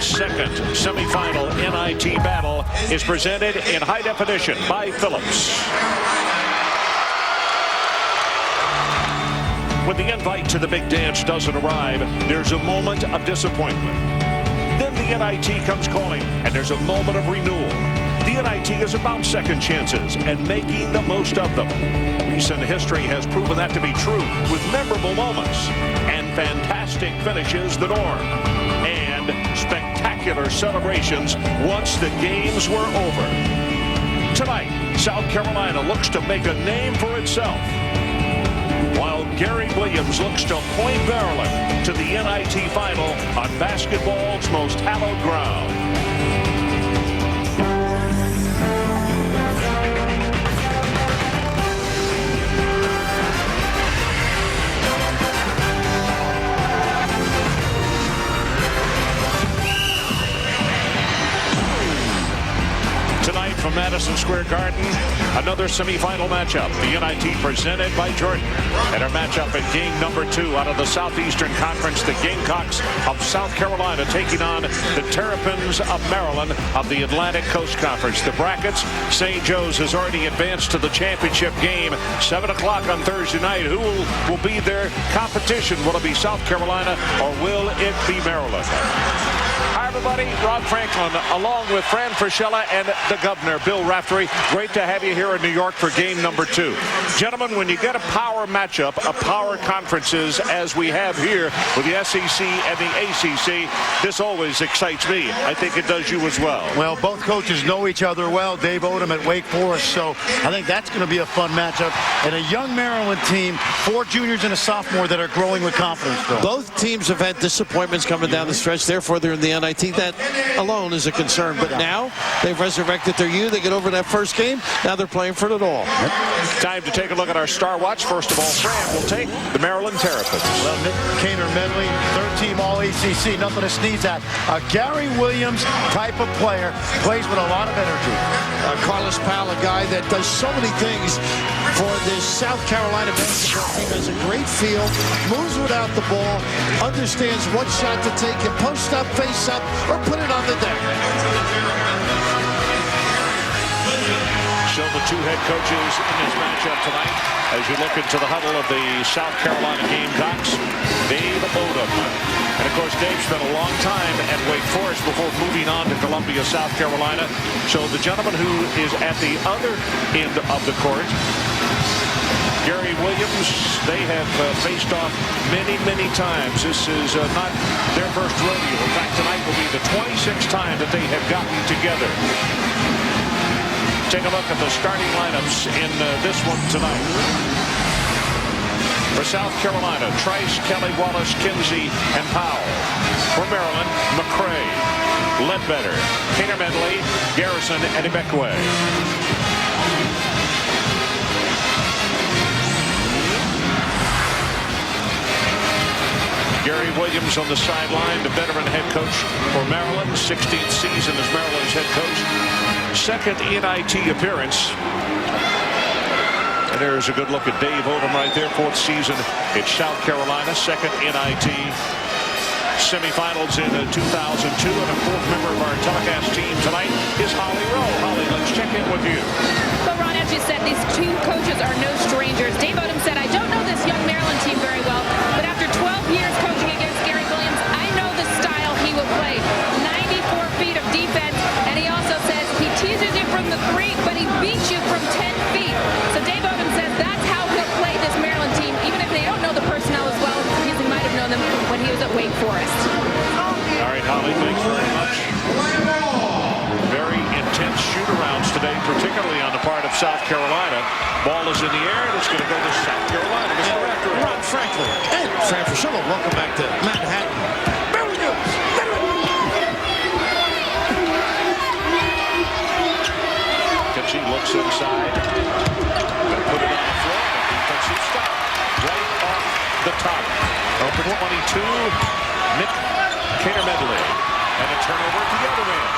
second semifinal NIT battle is presented in high definition by Philips. When the invite to the big dance doesn't arrive, there's a moment of disappointment. Then the NIT comes calling, and there's a moment of renewal. The NIT is about second chances and making the most of them. Recent history has proven that to be true, with memorable moments and fantastic finishes the norm, and spectacular celebrations once the games were over. Tonight, South Carolina looks to make a name for itself, while Gary Williams looks to point Maryland to the NIT final on basketball's most hallowed ground. Tonight from Madison Square Garden, another semifinal matchup. The NIT presented by Jordan. And our matchup in game number 2 out of the Southeastern Conference, the Gamecocks of South Carolina taking on the Terrapins of Maryland of the Atlantic Coast Conference. The brackets, St. Joe's has already advanced to the championship game, 7 o'clock on Thursday night. Who will be their competition? Will it be South Carolina or will it be Maryland? Hi, everybody. Rob Franklin, along with Fran Fraschilla and the governor, Bill Raftery. Great to have you here in New York for game number 2. Gentlemen, when you get a power matchup, a power conferences as we have here with the SEC and the ACC, this always excites me. I think it does you as well. Well, both coaches know each other well. Dave Odom at Wake Forest, so I think that's going to be a fun matchup. And a young Maryland team, 4 juniors and a sophomore that are growing with confidence. Bill. Both teams have had disappointments coming down the stretch. Therefore, they're in the NIT. That alone is a concern. But now they've resurrected their youth. They get over that first game. Now they're playing for it all. Time to take a look at our star watch. First of all, Fran will take the Maryland Terrapins. Well, Nick Kaner-Medley, third-team All-ACC, nothing to sneeze at. A Gary Williams type of player, plays with a lot of energy. Carlos Powell, a guy that does so many things for this South Carolina basketball team. Has a great feel, moves without the ball, understands what shot to take, and post up, face up, or put it on the deck. So the 2 head coaches in this matchup tonight, as you look into the huddle of the South Carolina Gamecocks, Dave Odom. And of course, Dave spent a long time at Wake Forest before moving on to Columbia, South Carolina. So the gentleman who is at the other end of the court, Gary Williams, they have faced off many, many times. This is not their first rodeo. In fact, tonight will be the 26th time that they have gotten together. Take a look at the starting lineups in this one tonight. For South Carolina, Trice, Kelly, Wallace, Kinsey, and Powell. For Maryland, McCray, Ledbetter, Kaner-Medley, Garrison, and Ibekwe. Gary Williams on the sideline, the veteran head coach for Maryland, 16th season as Maryland's head coach. Second NIT appearance. And there's a good look at Dave Odom right there, 4th season at South Carolina, second NIT semifinals in 2002. And a 4th member of our telecast team tonight is Holly Rowe. Holly, let's check in with you. Well, Ron, as you said, these 2 coaches are no strangers. Dave Odom said, I don't know this young Maryland team very well, but after 12 years coaching against Gary Williams, I know the style he will play. 94 feet of defense, and he also says he teases you from the 3, but he beats you from 10 feet. So Dave Odom says that's how he'll play this Maryland team, even if they don't know the personnel as well as he might have known them when he was at Wake Forest. All right, Holly, thanks very much. Very intense shoot-arounds today, particularly on the part of South Carolina. Ball is in the air, and it's going to go to South Carolina. Rob Franklin and Fran Fraschilla, welcome back to Manhattan. Very good. Kinsey looks inside. Going to put it on the floor. Defensive stop. Right off the top. Open 22. Nick Kaner-Medley. And a turnover at the other end.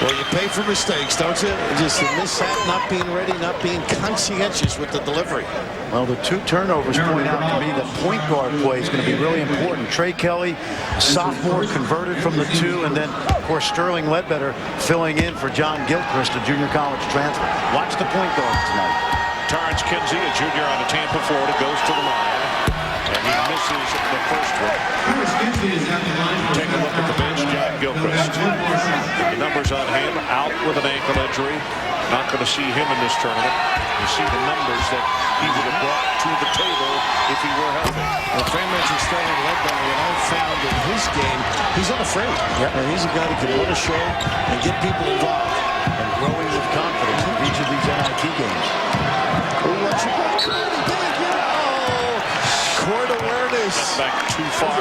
Well, you pay pay for mistakes, don't you? Just a mishap, not being ready, not being conscientious with the delivery. Well, the 2 turnovers point out to me that point guard play is going to be really important. Trey Kelly, sophomore, converted from the 2, and then, of course, Sterling Ledbetter filling in for John Gilchrist, a junior college transfer. Watch the point guard tonight. Terrence Kinsey, a junior out of Tampa, Florida, goes to the line, and he misses the first one. Take a look at the bench, John Gilchrist. The numbers on him, out with an ankle injury. Not going to see him in this tournament. You see the numbers that he would have brought to the table if he were healthy. Well, Fran mentioned Sterling Ledbetter. What I've found in his game, he's unafraid. Yep. And he's a guy that can run a show and get people involved. And growing with confidence in each of these NIT games. Court awareness. Back too far.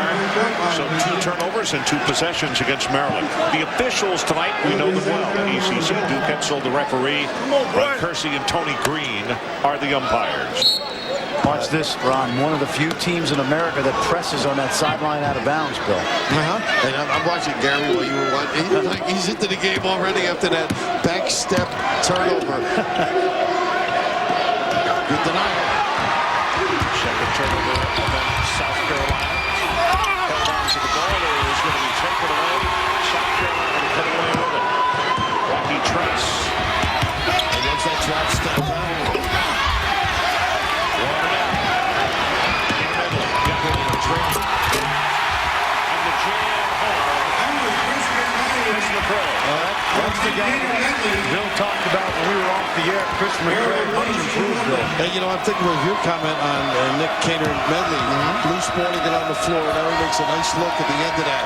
So 2 turnovers and 2 possessions against Maryland. The officials tonight, we know them well. ACC, Duke Edsel, the referee. Ron Kersey and Tony Green are the umpires. Watch this, Ron. One of the few teams in America that presses on that sideline out of bounds, Bill. And I'm watching Gary while you were watching. He's into the game already after that back step turnover. Good denial. Second turnover against South Carolina. Held on to the ball. It is going to be taken away. South Carolina to come away with it. Rocky Trace. And once that drop step down. And the jam home. Chris McCray. That's the guy Bill talked about when we were off the air. Chris McCray, much improved, Bill. Hey, you know, I'm thinking of your comment on Nick Kaner-Medley. Loose ball to get on the floor. Now he makes a nice look at the end of that.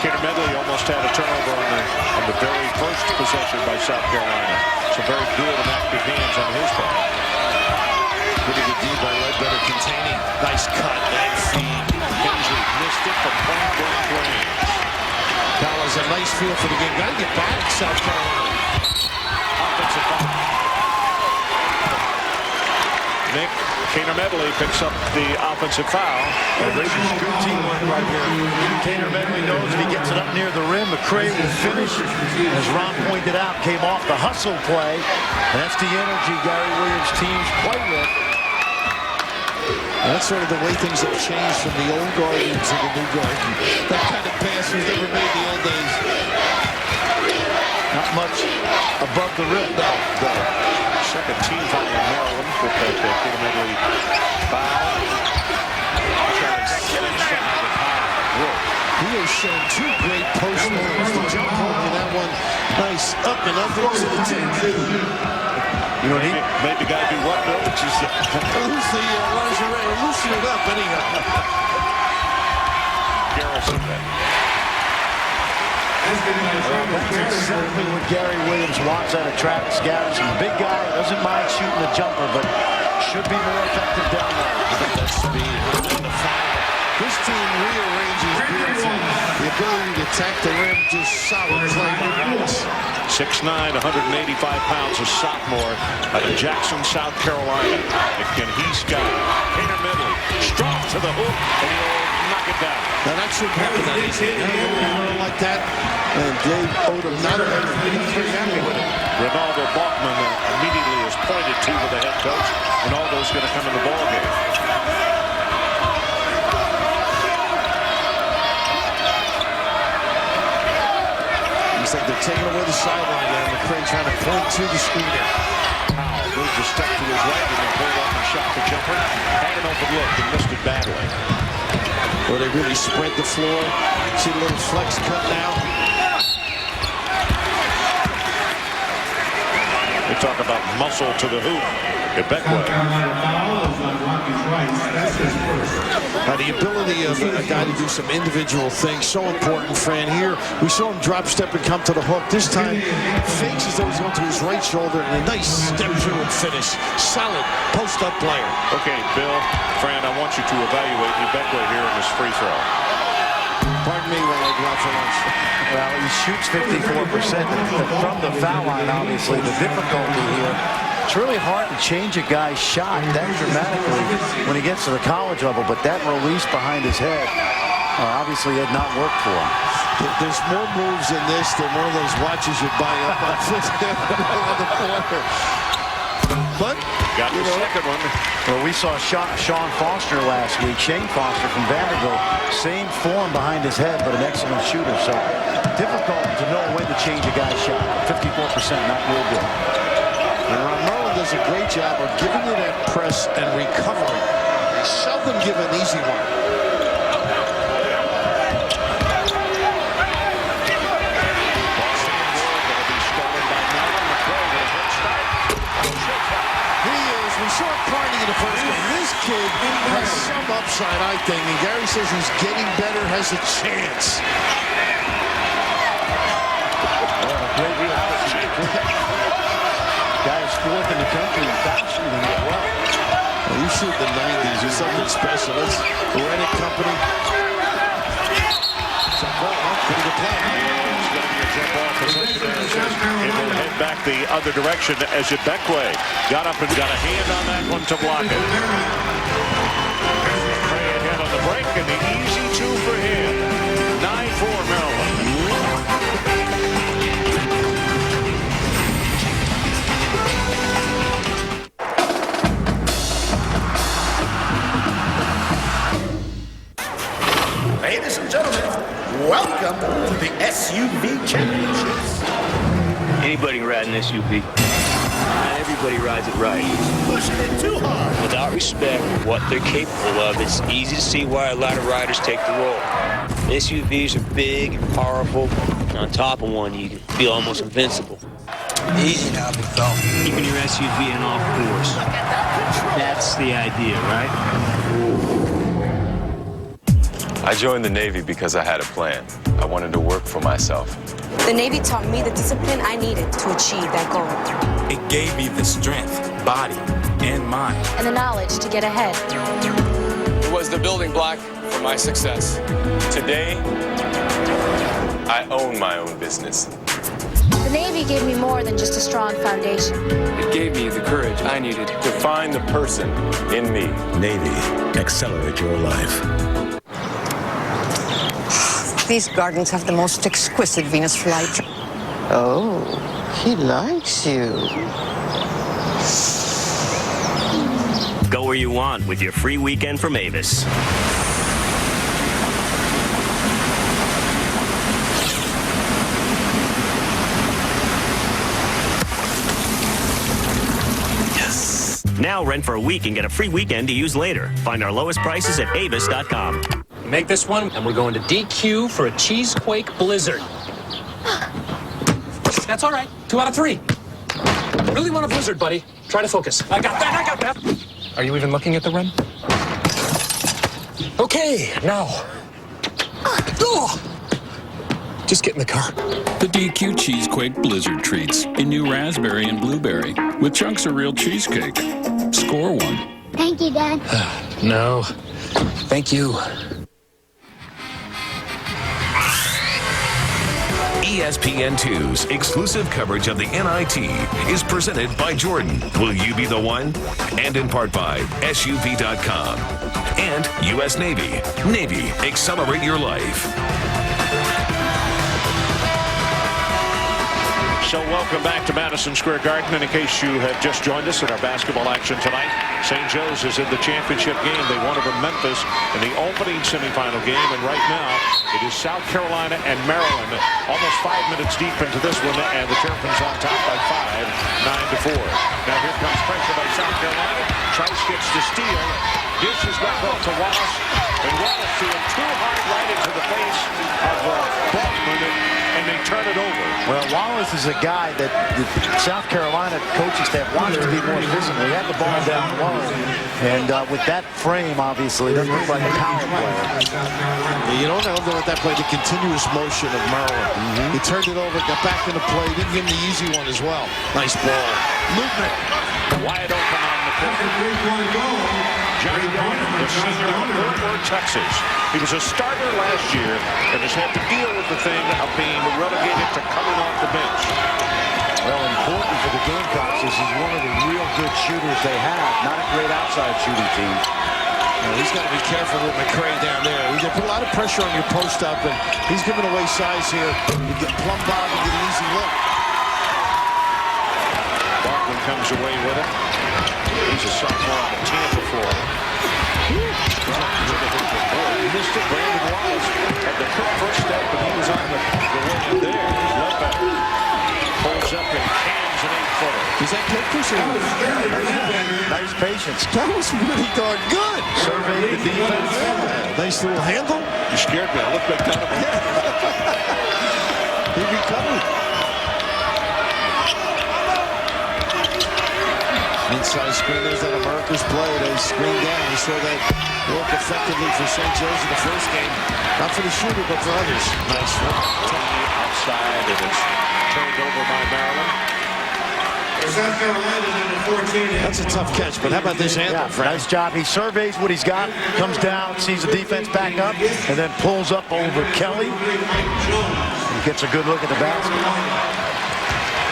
Kaner-Medley almost had a turnover on the very first possession by South Carolina. So very good and active hands on his part. Pretty good deed by Ledbetter containing. Nice cut and feed. Hensley missed it from point blank range. That was a nice feel for the game. Got to get back, South Carolina. Offensive foul. Nick Kaner-Medley picks up the offensive foul. This is good teamwork right here. Kaner-Medley knows if he gets it up near the rim, McCray will finish. As Ron pointed out, came off the hustle play. That's the energy Gary Williams' teams play with. That's sort of the way things have changed from the old Garden to the new Garden. That kind of pass was never made the old days. Not much above the rim. No. Second team foul on Maryland with that Kaner-Medley foul. He has shown 2 great post moves. The jump home to that one. Nice up and under to the team. You know what he made the guy do what, Bill? Loosen it up anyhow. Garrison. That's exactly what Gary Williams wants out of Travis Garrison. The big guy doesn't mind shooting a jumper, but should be more effective down there. That speed. This team rearranges beautifully. The ability to attack the rim, just solid play. 6'9", 185 pounds, a sophomore out of Jackson, South Carolina. And he's got Kaner-Medley strong to the hoop, and he'll knock it down. Now that shouldn't happen that easy. Like that, and Dave Odom not very happy with it. Ronaldo Bachman immediately is pointed to with the head coach. Ronaldo's going to come in the ball game. Looks like they're taking away the sideline there. McCray trying to point to the screener. Powell moved a step to his right and then pulled up and shot the jumper. Had an open look and missed it badly. Well, they really spread the floor. See a little flex cut now. They talk about muscle to the hoop. Now, the ability of a guy to do some individual things, so important, Fran. Here, we saw him drop step and come to the hook. This time, fakes as though he's going to his right shoulder, and a nice step through and finish. Solid post-up player. Okay, Bill, Fran, I want you to evaluate Ebekwe here in this free throw. Pardon me while I go out for lunch. Well, he shoots 54% from the foul line, obviously. The difficulty here, it's really hard to change a guy's shot that dramatically when he gets to the college level, but that release behind his head Obviously, it had not worked for him. There's more moves in this than one of those watches you buy up on the corner. But got the second one. Well, we saw Sean Foster last week. Shane Foster from Vanderbilt. Same form behind his head, but an excellent shooter. So difficult to know when to change a guy's shot. 54%, not real good. And Merlin does a great job of giving you that press and recovering. They seldom give an easy one. In the first game. This kid has some upside, I think, and Gary says he's getting better, has a chance. Guy is fourth in the country in foul shooting as well. Well, you shoot the 90s, you're something special. That's the Reddit company. It's a pretty good play. It's going to be a jump off position. It will head back the other direction as Ibekwe got up and got a hand on that one to block it. Prey ahead on the break, and the easy two for him. 9-4 Maryland. Ladies and gentlemen, welcome to the SUV Championships. Anybody can ride an SUV. Not everybody rides it right. Pushing it too hard. Without respect for what they're capable of, it's easy to see why a lot of riders take the role. SUVs are big and powerful. And on top of one, you can feel almost invincible. Easy now, big fella. Keeping your SUV in all fours. That's the idea, right? I joined the Navy because I had a plan. I wanted to work for myself. The Navy taught me the discipline I needed to achieve that goal. It gave me the strength, body, and mind. And the knowledge to get ahead. It was the building block for my success. Today, I own my own business. The Navy gave me more than just a strong foundation. It gave me the courage I needed To find the person in me. Navy, accelerate your life. These gardens have the most exquisite Venus flytrap. Oh, he likes you. Go where you want with your free weekend from Avis. Yes. Now rent for a week and get a free weekend to use later. Find our lowest prices at avis.com. Make this one, and we're going to DQ for a Cheesequake Blizzard. That's all right. 2 out of 3. Really want a blizzard, buddy. Try to focus. I got that. Are you even looking at the rim? Okay, now. Just get in the car. The DQ Cheesequake Blizzard treats in new raspberry and blueberry with chunks of real cheesecake. Score one. Thank you, Dad. No. Thank you. ESPN2's exclusive coverage of the NIT is presented by Jordan. Will you be the one? And in part by SUV.com and U.S. Navy. Navy, accelerate your life. So welcome back to Madison Square Garden. And in case you have just joined us in our basketball action tonight, St. Joe's is in the championship game. They won over Memphis in the opening semifinal game. And right now, it is South Carolina and Maryland almost 5 minutes deep into this one. And the Terrapins on top by 5, 9-4. Now here comes pressure by South Carolina. Trice gets to steal. Dishes back up to Wallace. And Wallace seeing too hard right into the face of Baldwin. And they turn it over. Well, Wallace is a guy that the South Carolina coaching staff wants to be more visible. He had the ball down low. And with that frame, obviously, doesn't look like a power player. You don't have to let that play the continuous motion of Maryland. He turned it over, got back into play, didn't give him the easy one as well. Nice ball. Movement. Wide open on the corner. Johnny Dillon, the senior from Fort Worth, Texas. He was a starter last year and has had to deal with the thing of being relegated to coming off the bench. Well, important for the Gamecocks. This is one of the real good shooters they have. Not a great outside shooting team. He's got to be careful with McCray down there. He put a lot of pressure on your post-up, and he's giving away size here. You get plumb bog and get an easy look. Barkley comes away with it. He's a sophomore on the Tampa floor. He missed it. Brandon Wallace had the quick first step, but he was on the way in there. Ledbetter pulls up and cans an 8-footer. Is that Gilchrist? Nice patience. That was really darn good. Surveyed the defense. Nice little handle. You scared me. I looked like Donovan. He recovered. Inside screeners that America's play. They screen down. We saw that work effectively for St. Joe's in the first game. Not for the shooter, but for others. Nice one. Outside, and it's turned over by Maryland. That's a tough catch, but how about this handle, Frank? Nice job. He surveys what he's got, comes down, sees the defense back up, and then pulls up over Kelly. He gets a good look at the basket.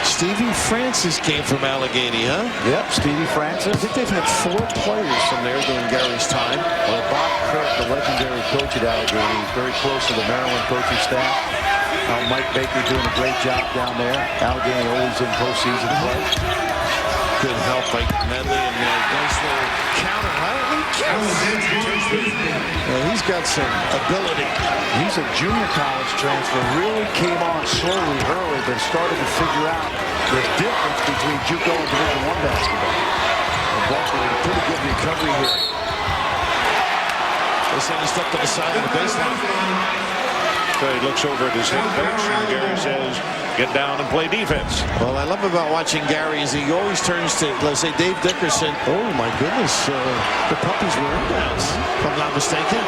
Stevie Francis came from Allegheny, huh? Yep, Stevie Francis. I think they've had 4 players from there during Gary's time. Well, Bob Kirk, the legendary coach at Allegheny, very close to the Maryland coaching staff. Mike Baker doing a great job down there. Allegheny always in postseason play. Good help by Medley and nice little counter. He's got some ability. He's a junior college transfer. Really came on slowly early, but started to figure out the difference between JUCO and Division I basketball. And Barkley with a pretty good recovery here. They say he stepped to the side of the baseline. So he looks over at his head coach, and Gary says, get down and play defense. Well, I love about watching Gary is he always turns to, let's say, Dave Dickerson. Oh, my goodness. The puppies were inbounds, if I'm not mistaken.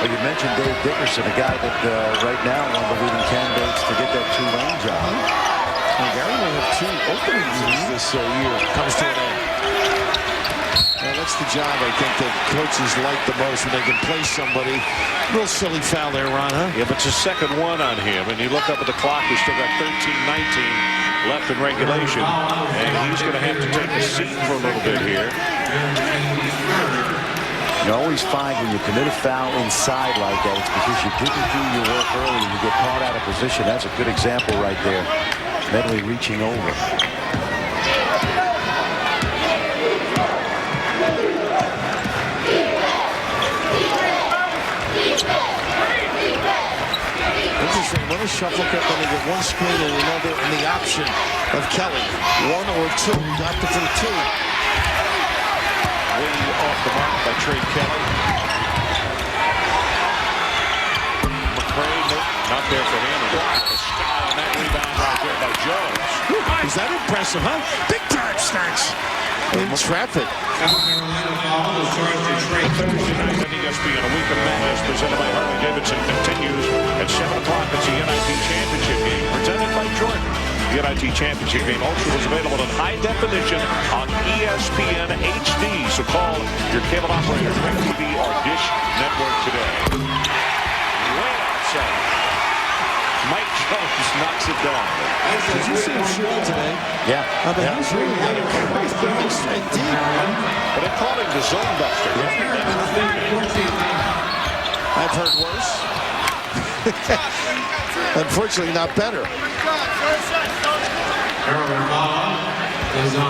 Well, you mentioned Dave Dickerson, a guy that right now one of the leading candidates to get that Tulane job. Well, Gary may have 2 openings this year. Comes to an end. Well, that's the job I think that coaches like the most when they can play somebody. Real silly foul there, Ron, huh? Yeah, but it's a second one on him, and you look up at the clock, we still got 13-19 left in regulation, and he's going to have to take a seat for a little bit here. You always find when you commit a foul inside like that, it's because you didn't do your work early and you get caught out of position. That's a good example right there. Medley reaching over. One is shuffle cut, then they get one screen and another, and the option of Kelly. 1 or 2. Got to for 2. Way off the mark by Trey Kelly. McCray, not there for him. The style on that rebound right there by Jones. Is that impressive, huh? Big time snatch in traffic. ESPN, a week of madness presented by Harley-Davidson continues at 7 o'clock. It's the NIT Championship game presented by Jordan. The NIT Championship game also was available in high definition on ESPN HD. So call your cable operator, DirecTV, or Dish Network today. Way outside. Mike Jones knocks it down. Did you see him shooting today? Yeah. I mean, he's really got a great straight deep. But they call him the zone buster. I've heard worse. Unfortunately, not better.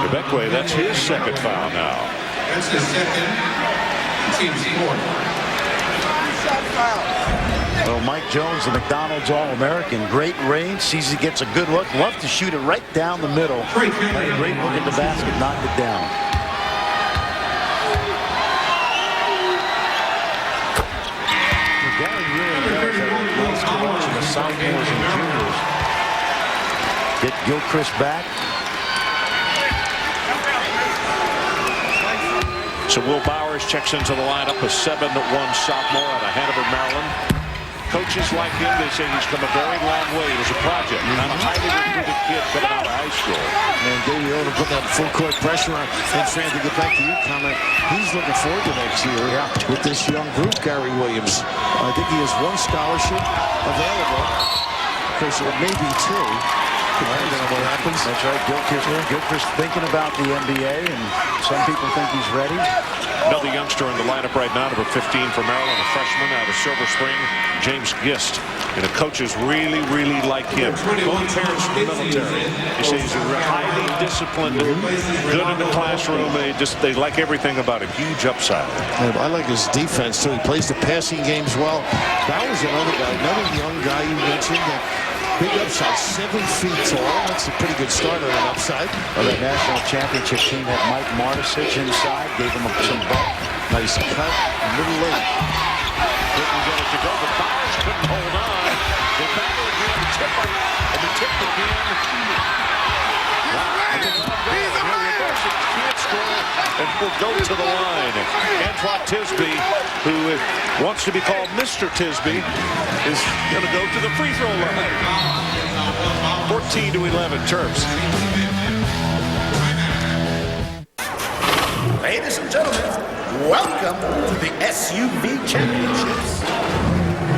Quebecois, that's his second foul now. That's his second. Team's fourth. Well, Mike Jones, the McDonald's All-American, great range, sees he gets a good look, love to shoot it right down the middle. Great look at the basket, knocked it down. Gary really does have a nice collection of sophomores and juniors. Get Gilchrist back. So Will Bowers checks into the lineup, a 7-1 sophomore out of Hanover, Maryland. Coaches like him, they say he's come a very long way as a project. Not a highly recruited kid coming out of high school. And Davey Odom put that full court pressure on. And Fran, to get back to your comment, he's looking forward to next year with this young group, Gary Williams. I think he has 1 scholarship available. Of course, it may be 2. depending on what happens. That's right. Gilchrist thinking about the NBA, and some people think he's ready. Another youngster in the lineup right now, number 15 for Maryland, a freshman out of Silver Spring, James Gist. And the coaches really, really like him. Both parents from the military. He says he's highly disciplined, good in the classroom. They like everything about it. Huge upside. I like his defense too. He plays the passing games well. That was another guy, another young guy you mentioned. Big upside, 7 feet tall. That's a pretty good start on an upside. Well, that national championship team had Mike Martisic inside, gave him some buck. Nice cut, a little late. Didn't get it to go, but Bowers couldn't hold on. They battle again, tip up, and the tip again. Can't score, and will go to the line. Antoine Tisby, who wants to be called Mr. Tisby, is going to go to the free throw line. 14-11, Terps. Ladies and gentlemen, welcome to the SUV Championships.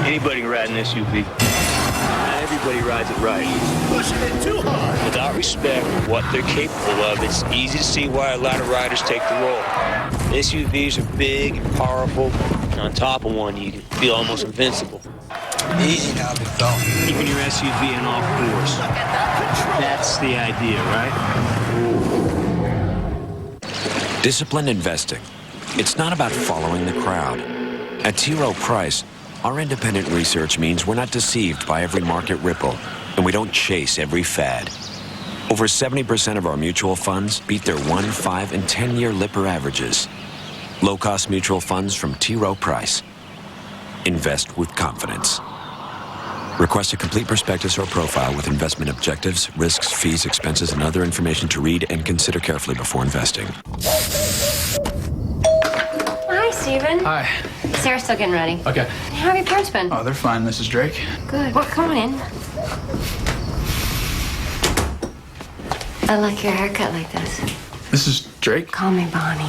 Anybody can ride an SUV. Not everybody rides it right. Pushing it too hard. Without respect for what they're capable of, it's easy to see why a lot of riders take the role. SUVs are big and powerful. And on top of one, you can feel almost invincible. Easy now, big fella. Keeping your SUV in all fours. That's the idea, right? Disciplined investing. It's not about following the crowd. At T. Rowe Price, our independent research means we're not deceived by every market ripple, and we don't chase every fad. Over 70% of our mutual funds beat their 1, 5, and 10-year Lipper averages. Low-cost mutual funds from T. Rowe Price. Invest with confidence. Request a complete prospectus or profile with investment objectives, risks, fees, expenses, and other information to read and consider carefully before investing. Hi, Steven. Hi. Sarah's still getting ready. Okay. How have your parents been? Oh, they're fine, Mrs. Drake. Good. Well, come on in. I like your haircut like this. Mrs. Drake? Call me Bonnie.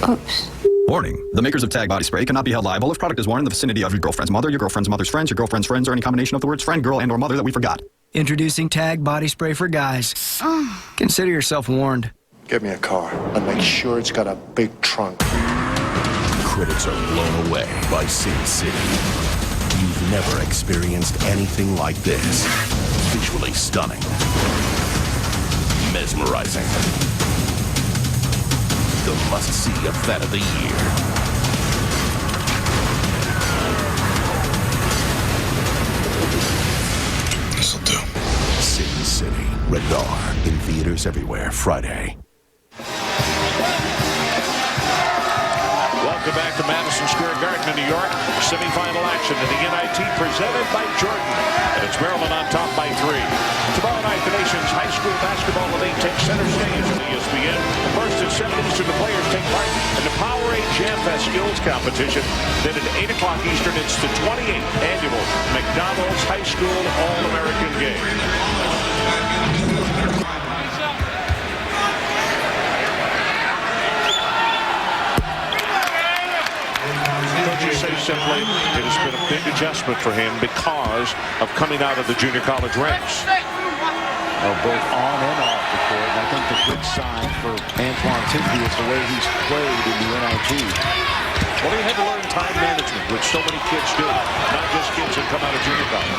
Oops. Warning. The makers of Tag Body Spray cannot be held liable if product is worn in the vicinity of your girlfriend's mother, your girlfriend's mother's friends, your girlfriend's friends, or any combination of the words friend, girl, and or mother that we forgot. Introducing Tag Body Spray for guys. Consider yourself warned. Get me a car and make sure it's got a big trunk. Critics are blown away by Sin City. You've never experienced anything like this. Visually stunning. Mesmerizing. The must-see event of the year. This'll do. Sin City. Radar. In theaters everywhere Friday. Welcome back to Madison Square Garden in New York. Semifinal action in the NIT presented by Jordan. And it's Maryland on top by 3. Tomorrow night, the nation's high school basketball elite takes center stage on ESPN. First at 7 Eastern, the players take part in the Powerade Jam Fest skills competition. Then at 8 o'clock Eastern, it's the 28th annual McDonald's High School All-American Game. Say simply, it has been a big adjustment for him because of coming out of the junior college ranks. Both on and off the court. And I think the big sign for Antoine Tisby is the way he's played in the NIT. Well, he had to learn time management, which so many kids do, not just kids that come out of junior college.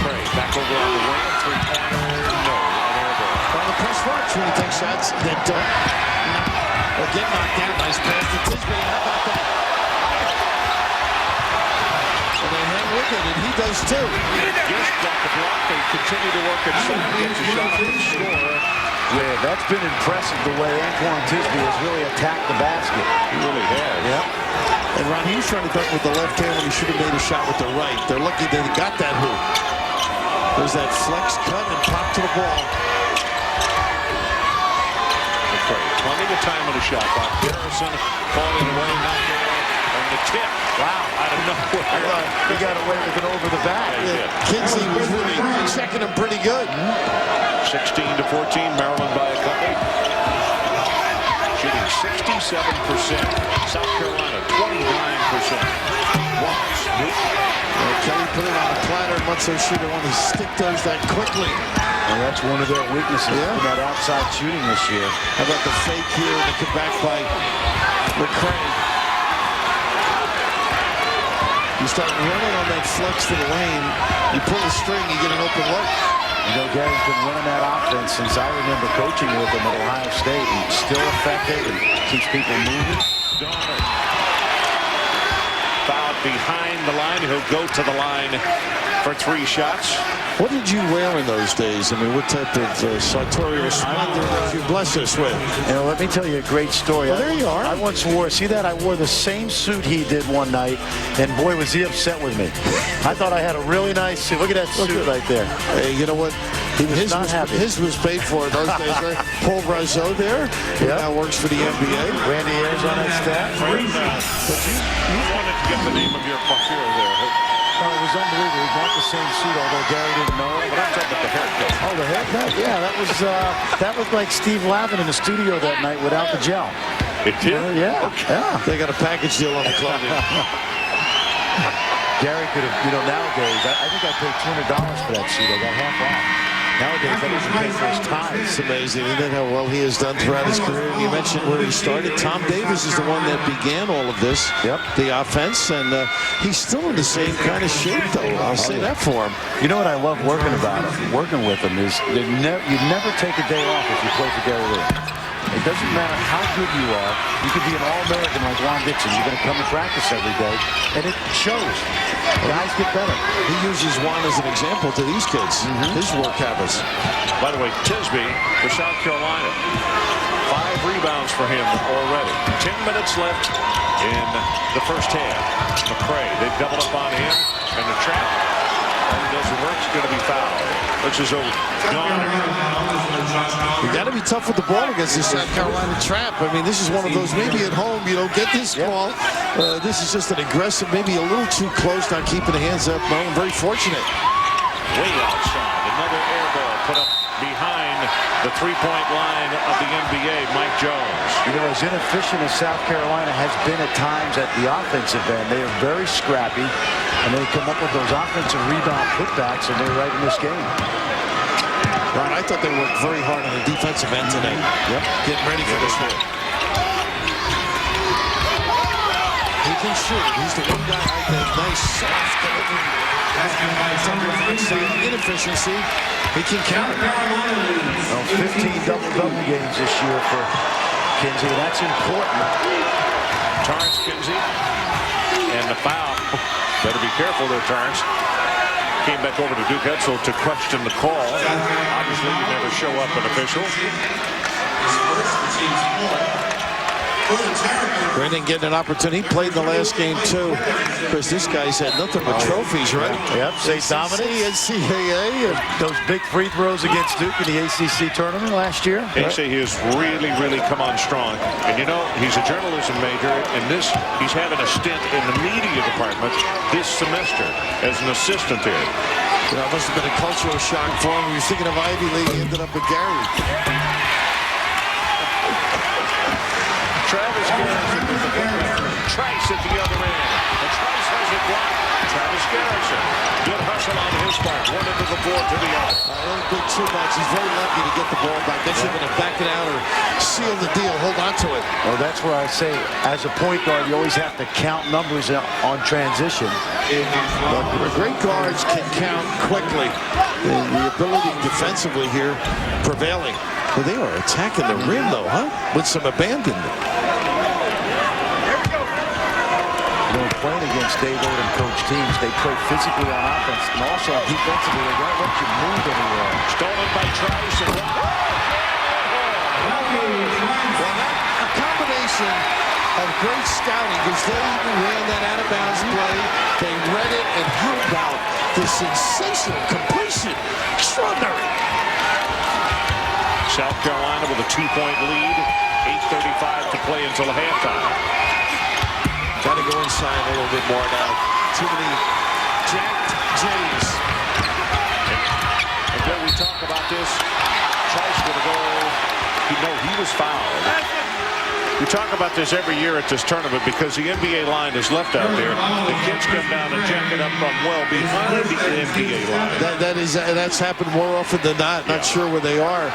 Craig back over on the wing, three-pointer, no, an air ball. Well, the press works when he takes shots that don't or get knocked down. Nice pass to Tisby. How about that? And he does too. Just got the block. They continue to work at second, gets a shot and score. Yeah, that's been impressive the way Antoine Tisby has really attacked the basket. He really has. Yep. And Ron, he was trying to dunk with the left hand when he should have made a shot with the right. They're lucky they got that hoop. There's that flex cut and pop to the ball. Okay, plenty of time on the shot clock. Harrison falling away, knocking it off. And the tip. Wow, out of nowhere. He got away with it over the back. Yeah, Kinsey was really checking him pretty good. 16-14, Maryland by a couple. Shooting 67%. South Carolina, 29%. Kelly put it on a platter. not so sure they want to stick those that quickly. And that's one of their weaknesses in that outside shooting this year. How about the fake here and the come back by McCray? You start running on that flex to the lane, you pull the string, you get an open look. You know, Gary's been running that offense since I remember coaching with him at Ohio State, and still effective and keeps people moving. Fouled behind the line. He'll go to the line for 3 shots. What did you wear in those days? I mean, what type of sartorial splendor did you bless us with? You know, let me tell you a great story. Well, there you are. I once wore, see that? I wore the same suit he did one night, and boy, was he upset with me. I thought I had a really nice suit. Look at that suit right there. Hey, you know what? His was paid for in those days, right? Paul Brazeau there. Now works for the NBA. Randy Ayers on that staff. But you wanted to get the name of your coiffure there. Oh, it was unbelievable. We bought the same suit, although Gary didn't know it. But I'm talking about the haircut. Oh, the haircut? Yeah, that looked like Steve Lavin in the studio that night without the gel. It did? Yeah. Okay. Yeah. They got a package deal on the clothing. Gary could have, you know, nowadays, I think I paid $200 for that suit. I got half off. Nowadays, I doesn't pay for his time. It's amazing, isn't it, how well he has done throughout his career? You mentioned where he started. Tom Davis is the one that began all of this, the offense, and he's still in the same kind of shape, though. I'll say that for him. You know what I love working with him is you never take a day off if you play for Gary Lee. It doesn't matter how good you are. You could be an All-American like Juan Dixon. You're going to come and practice every day, and it shows. Guys get better. He uses Juan as an example to these kids, his work habits. By the way, Tisby for South Carolina. 5 rebounds for him already. 10 minutes left in the first half. McCray, they've doubled up on him, and the trap. He doesn't work, it's going to be fouled. Which is over. You got to be tough with the ball against this South Carolina trap. I mean, this is one of those, maybe at home you don't get this ball. This is just an aggressive, maybe a little too close, not keeping the hands up. No, very fortunate. Way outside. Another air ball put up behind the 3-point line of the NBA, Mike Jones. You know, as inefficient as South Carolina has been at times at the offensive end, they are very scrappy, and they come up with those offensive rebound putbacks, and they're right in this game. Ron, I thought they worked very hard on the defensive end today. Getting ready for this one. He can shoot. He's the one guy I think. Nice, soft delivery. Inefficiency. He can count. Well, 15 double-double games this year for Kinsey. That's important. Torrance Kinsey. And the foul. Better be careful there, Torrance. Came back over to Duke Edsel to question the call. Obviously, you never show up an official. Brandon getting an opportunity. He played in the last game, too. Chris, this guy's had nothing but trophies, right? Yep, St. Dominic, NCAA, and those big free throws against Duke in the ACC tournament last year. AC has really come on strong. And, you know, he's a journalism major, and he's having a stint in the media department this semester as an assistant there. You know, it must have been a cultural shock for him. He was thinking of Ivy League. He ended up at Gary. Travis Garrison with the Trice at the other end. And Trice has it blocked. Travis Garrison. Good hustle on his part. One into the board to the other. Really big two-backs. He's very lucky to get the ball back. They should have been back it out or seal the deal. Hold on to it. Well, that's where I say, as a point guard, you always have to count numbers on transition. But great guards can count quickly. And the ability defensively here prevailing. Well, they are attacking the rim, though, huh? With some abandonment. You know, playing against Dave Odom coach teams, they play physically on offense, and also defensively, they won't let you move anywhere. Stolen by Trice. A combination of great scouting, because they ran that out-of-bounds play. They read it, and how about the sensational completion? Extraordinary. South Carolina with a 2-point lead. 8:35 to play until halftime. Got to go inside a little bit more now. Too many jacked J's. And Bill, we talk about this. Trice going to go. He was fouled. We talk about this every year at this tournament because the NBA line is left out there. The kids come down and jack it up from well behind the NBA line. That's happened more often than not. Not sure where they are.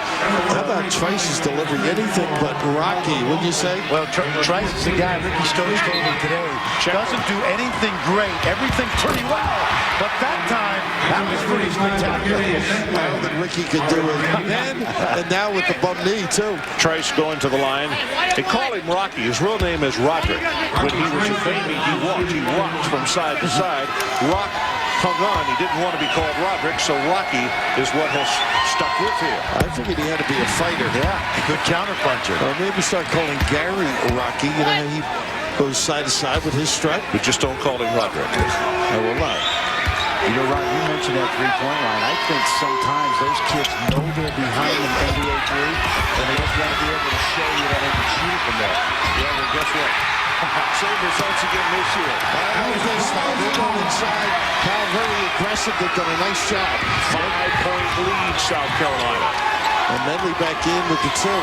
How about Trice's delivery? Anything but rocky, wouldn't you say? Well, Trice is the guy Ricky Stokes told me today. Doesn't do anything great. Everything pretty well. But that time, that was pretty spectacular. I don't think Ricky could do it then, and now with the bum knee, too. Trice going to the line. They call him Rocky. His real name is Roderick. When he was a baby, he rocked from side to side. Rock hung on. He didn't want to be called Roderick, so Rocky is what has stuck with him. I figured he had to be a fighter. Yeah, good counterpuncher. Or maybe start calling Gary Rocky. You know how he goes side to side with his strut? But just don't call him Roderick. I will not. You know, Ron, you mentioned that three-point line. I think sometimes those kids know they're behind the NBA three, and they just want to be able to show you that they can shoot it from there. Yeah, well, guess what? Same results again this year. They're going inside. Cal very aggressive. They've done a nice job. 5-point lead, South Carolina. And Medley back in with the two.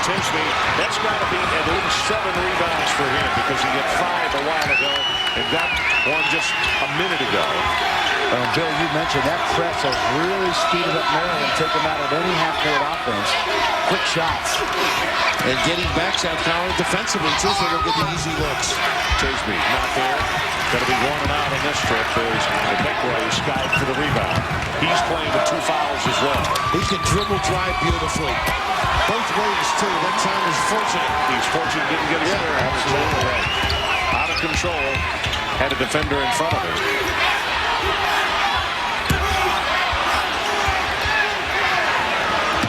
Tinsby, that's got to be at least 7 rebounds for him because he hit 5 a while ago and got one just a minute ago. Bill, you mentioned that press has really speeded up Maryland, take them out of any half-court offense. Quick shots. And getting back South Carolina defensively, too, so they'll get the easy looks. Tisby not there. Going to be one and out on this trip as Ibekwe skied for the rebound. He's playing with 2 fouls as well. He can dribble drive beautifully. Both ways, too. That time is fortunate. He's fortunate he didn't get his hair. Absolutely right. Out of control. Had a defender in front of him.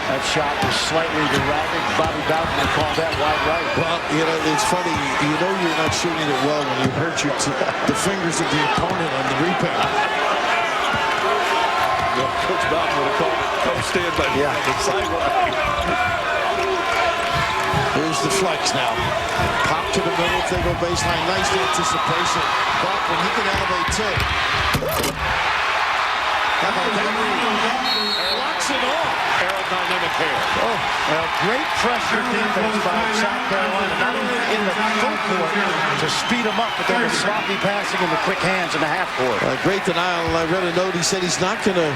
That shot was slightly erratic. Bobby Bowden called that wide right. Well, you know, it's funny. You know you're not shooting it well when you hurt the fingers of the opponent on the rebound. Well, Coach Bowden would have called it. Come stand by me on the sideline. Here's the flex now. Pop to the middle if they go baseline. Nice anticipation. Baldwin, he can elevate too. How about that? Locks it off. Aerodynamic hair. Oh, well, great pressure defense by South Carolina. Not only in the full court to speed them up, but then the sloppy passing and the quick hands in the half court. Great denial. I read a note. He said he's not going to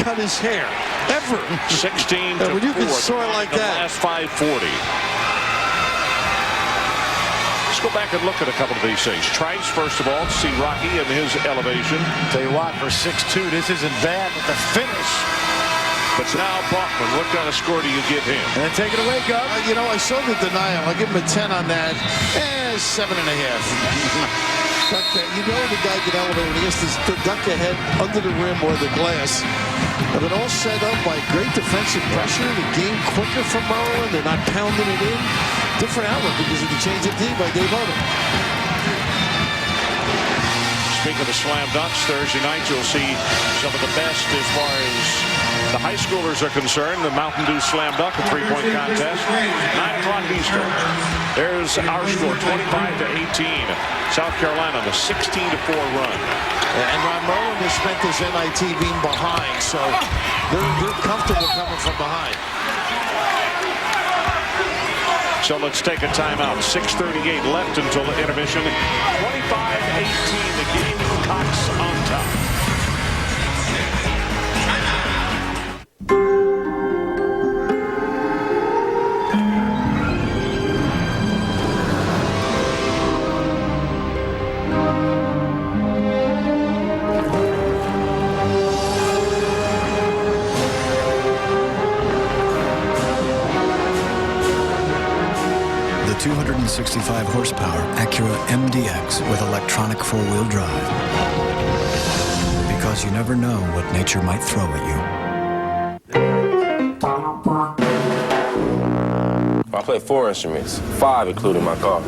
cut his hair ever. 16 to 4. When you can soar like that. Last 5:40. Let's go back and look at a couple of these things. Trice, first of all, to see Rocky and his elevation. Tell you what, for 6'2", this isn't bad, but the finish. But now Bachman, what kind of score do you give him? And then take it away, Gov. You know, I saw the denial. I'll give him a 10 on that. 7.5. You know the guy can elevate when he has to duck ahead under the rim or the glass. But it all set up by great defensive pressure. The game quicker from Maryland. They're not pounding it in. Different outlook because of the change of D by Dave Odom. Speaking of slam dunks, Thursday night you'll see some of the best as far as the high schoolers are concerned. The Mountain Dew Slam Dunk, a 3-point contest. 9 o'clock Eastern. There's our score, 25-18. South Carolina on the 16-4 run. And Ron Merlin has spent this NIT being behind, so they're comfortable coming from behind. So let's take a timeout. 6:38 left until the intermission. 25-18, the Gamecocks on top. The 265 horsepower Acura MDX with electronic 4-wheel drive. Because you never know what nature might throw at you. I play 4 instruments, 5 including my car.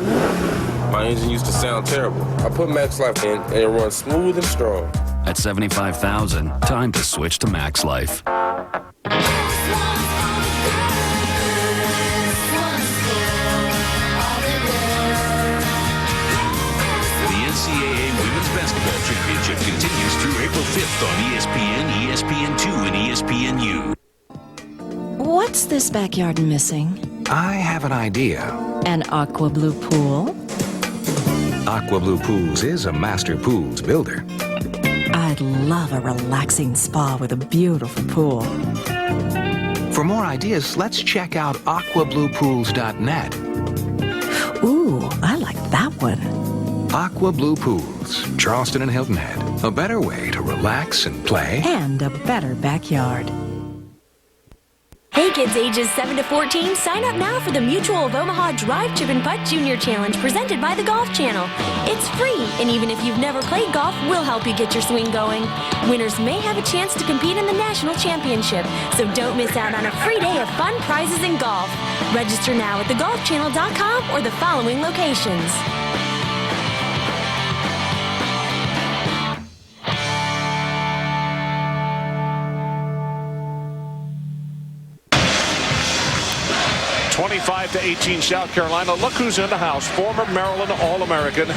My engine used to sound terrible. I put Max Life in and it runs smooth and strong. At $75,000, time to switch to Max Life. NCAA Women's Basketball Championship continues through April 5th on ESPN, ESPN2, and ESPNU. What's this this backyard missing? I have an idea. An aqua blue pool? Aqua Blue Pools is a master pools builder. I'd love a relaxing spa with a beautiful pool. For more ideas, let's check out aquabluepools.net. Ooh, I like that one. Aqua Blue Pools, Charleston and Hilton Head. A better way to relax and play. And a better backyard. Hey kids ages 7 to 14, sign up now for the Mutual of Omaha Drive, Chip, and Putt Junior Challenge presented by the Golf Channel. It's free, and even if you've never played golf, we'll help you get your swing going. Winners may have a chance to compete in the National Championship, so don't miss out on a free day of fun prizes in golf. Register now at thegolfchannel.com or the following locations. (25-18) South Carolina. Look who's in the house. Former Maryland All-American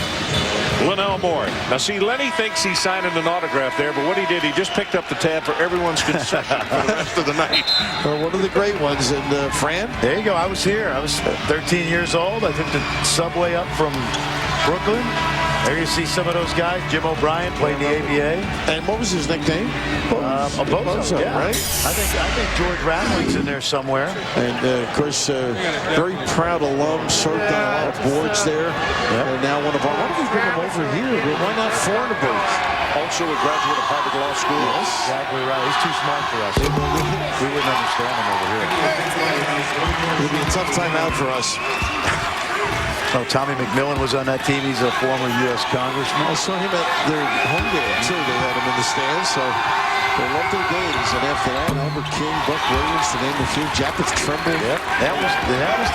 Linnell Moore. Now, see, Lenny thinks he's signing an autograph there, but what he did, he just picked up the tab for everyone's concession for the rest of the night. Well, one of the great ones. And Fran? There you go. I was here. I was 13 years old. I took the subway up from Brooklyn. There you see some of those guys. Jim O'Brien played in the ABA. And what was his nickname? Bozo, yeah. Right? I think George Rattling's in there somewhere. And of course, very proud alum, served on a lot of boards there. And now one of our. Why don't we bring him over here? Why not Fornaberg? Also a graduate of Harvard Law School. Yes, exactly right. He's too smart for us. We wouldn't understand him over here. It'll be a tough time out for us. Oh, Tommy McMillan was on that team. He's a former U.S. congressman. I saw him at their home game, too. They had him in the stands, so they loved their games. And after that, Albert King, Buck Williams, to name a few, Japeth Trimble. Yep. That was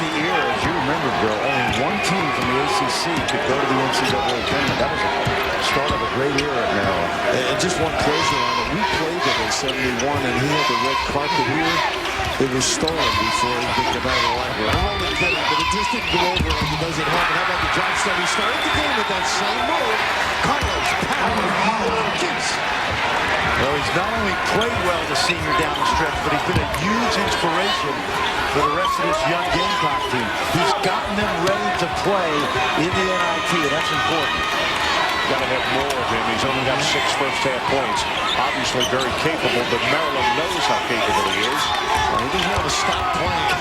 the era, as you remember, Bill. Only one team from the ACC could go to the NCAA tournament. That was the start of a great era at Maryland. And just one closure on it. We played it in '71, and he had the red carpet here. It was stolen before he picked him out of the library. I'm only kidding, but it just didn't go over like it does at home. And how about the drop step? He started the game with that same move. Carlos Power kicks. Well, he's not only played well the senior down the stretch, but he's been a huge inspiration for the rest of this young Gamecock team. He's gotten them ready to play in the NIT, and that's important. Got to have more of him. He's only got 6 first-half points. Obviously very capable, but Maryland knows how capable he is. Well, he doesn't want to stop playing.